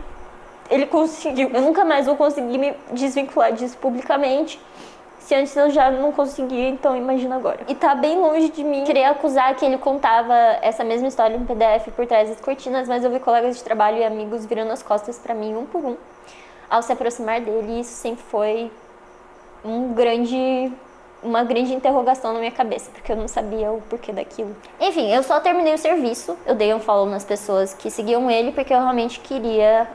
ele conseguiu. Eu nunca mais vou conseguir me desvincular disso publicamente. Se antes eu já não conseguia, então imagina agora. E tá bem longe de mim querer acusar que ele contava essa mesma história no PDF por trás das cortinas, mas eu vi colegas de trabalho e amigos virando as costas pra mim, um por um, ao se aproximar dele. E isso sempre foi uma grande interrogação na minha cabeça, porque eu não sabia o porquê daquilo. Enfim, eu só terminei o serviço, eu dei um follow nas pessoas que seguiam ele, porque eu realmente queria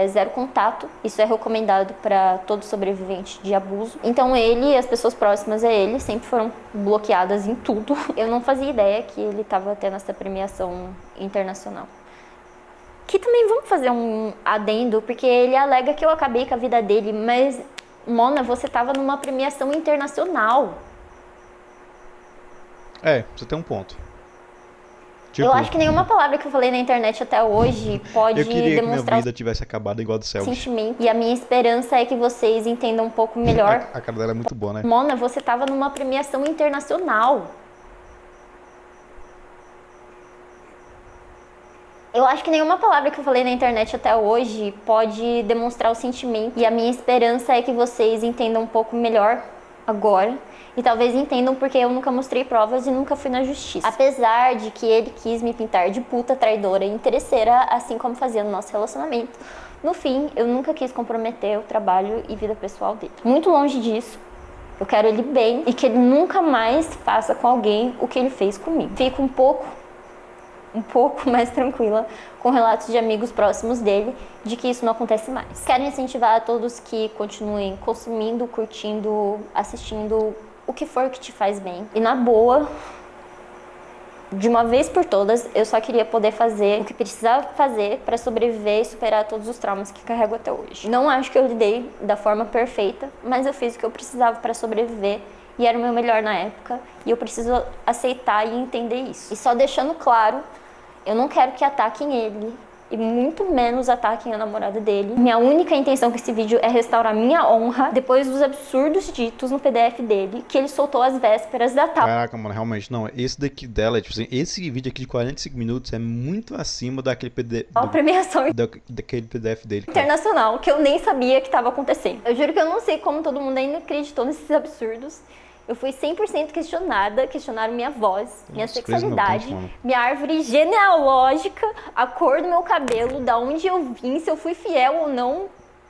0 contato. Isso é recomendado para todo sobrevivente de abuso. Então ele e as pessoas próximas a ele sempre foram bloqueadas em tudo. Eu não fazia ideia que ele estava tendo essa premiação internacional. Que também vamos fazer um adendo, porque ele alega que eu acabei com a vida dele, mas Mona, você tava numa premiação internacional. Você tem um ponto. Tipo, Eu acho que nenhuma palavra que eu falei na internet até hoje pode eu queria que minha demonstrar vida tivesse acabado igual a do o Selbit. sentimento. E a minha esperança é que vocês entendam um pouco melhor. A cara dela é muito boa, né? Mona, você tava numa premiação internacional. Eu acho que nenhuma palavra que eu falei na internet até hoje pode demonstrar o sentimento. E a minha esperança é que vocês entendam um pouco melhor agora. E talvez entendam porque eu nunca mostrei provas e nunca fui na justiça. Apesar de que ele quis me pintar de puta, traidora e interesseira, assim como fazia no nosso relacionamento. No fim, eu nunca quis comprometer o trabalho e vida pessoal dele. Muito longe disso. Eu quero ele bem e que ele nunca mais faça com alguém o que ele fez comigo. Fico um pouco mais tranquila com relatos de amigos próximos dele de que isso não acontece mais. Quero incentivar a todos que continuem consumindo, curtindo, assistindo o que for que te faz bem. E na boa, de uma vez por todas, eu só queria poder fazer o que precisava fazer para sobreviver e superar todos os traumas que carrego até hoje. Não acho que eu lidei da forma perfeita, mas eu fiz o que eu precisava para sobreviver. E era o meu melhor na época, e eu preciso aceitar e entender isso. E só deixando claro, eu não quero que ataquem ele, e muito menos ataquem a namorada dele. Minha única intenção com esse vídeo é restaurar minha honra, depois dos absurdos ditos no PDF dele, que ele soltou às vésperas da tal. Caraca, mano, realmente, não, esse daqui dela, tipo assim, esse vídeo aqui de 45 minutos é muito acima daquele PDF, A premiação daquele PDF dele, cara. internacional, que eu nem sabia que estava acontecendo. Eu juro que eu não sei como todo mundo ainda acreditou nesses absurdos. Eu fui 100% questionada, questionaram minha voz, minha sexualidade, minha árvore genealógica, a cor do meu cabelo, da onde eu vim, se eu fui fiel ou não,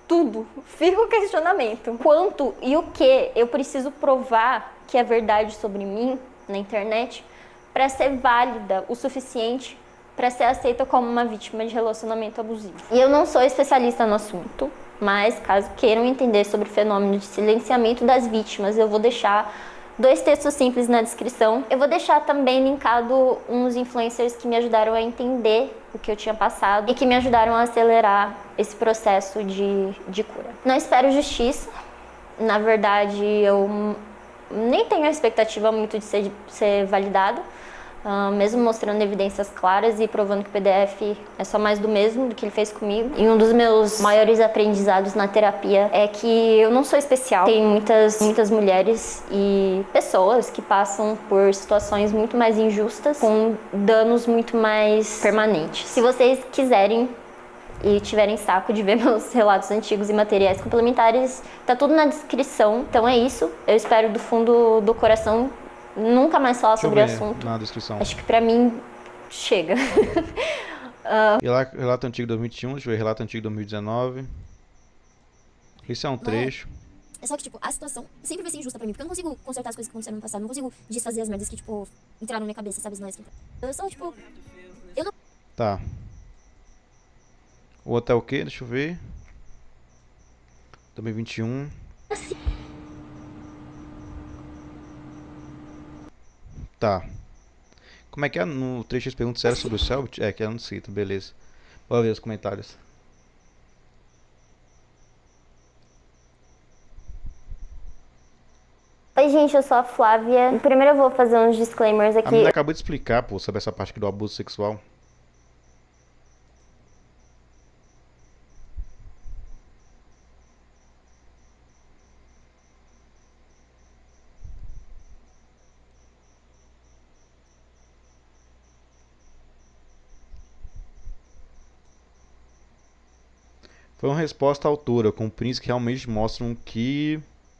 tudo. Fica o questionamento. Quanto e o que eu preciso provar que é verdade sobre mim na internet para ser válida o suficiente para ser aceita como uma vítima de relacionamento abusivo. E eu não sou especialista no assunto, mas caso queiram entender sobre o fenômeno de silenciamento das vítimas, eu vou deixar 2 textos simples na descrição. Eu vou deixar também linkado uns influencers que me ajudaram a entender o que eu tinha passado e que me ajudaram a acelerar esse processo de cura. Não espero justiça. Na verdade, eu nem tenho a expectativa muito de ser validada. Mesmo mostrando evidências claras e provando que o PDF é só mais do mesmo do que ele fez comigo. E um dos meus maiores aprendizados na terapia é que eu não sou especial. Tem muitas mulheres e pessoas que passam por situações muito mais injustas, com danos muito mais permanentes. Se vocês quiserem e tiverem saco de ver meus relatos antigos e materiais complementares, tá tudo na descrição. Então é isso. Eu espero do fundo do coração nunca mais falar sobre o assunto. Na descrição. Acho que pra mim chega. Relato antigo 2021, deixa eu ver, relato antigo 2019. Isso é um trecho. É só que, tipo, a situação sempre vai ser injusta pra mim, porque eu não consigo consertar as coisas que aconteceram no passado, não consigo desfazer as merdas que, tipo, entraram na minha cabeça, sabe? Eu só, tipo, eu não... Tá. O outro é o quê? Deixa eu ver. 2021. Tá. Como é que é? No trecho eles perguntam se era sobre o Selbit? É, que ela não cita, beleza. Vou ver os comentários. Oi, gente, eu sou a Flávia. Primeiro eu vou fazer uns disclaimers A aqui. menina acabou de explicar, pô, sobre essa parte aqui do abuso sexual. Foi uma resposta à altura, com prints que realmente mostram que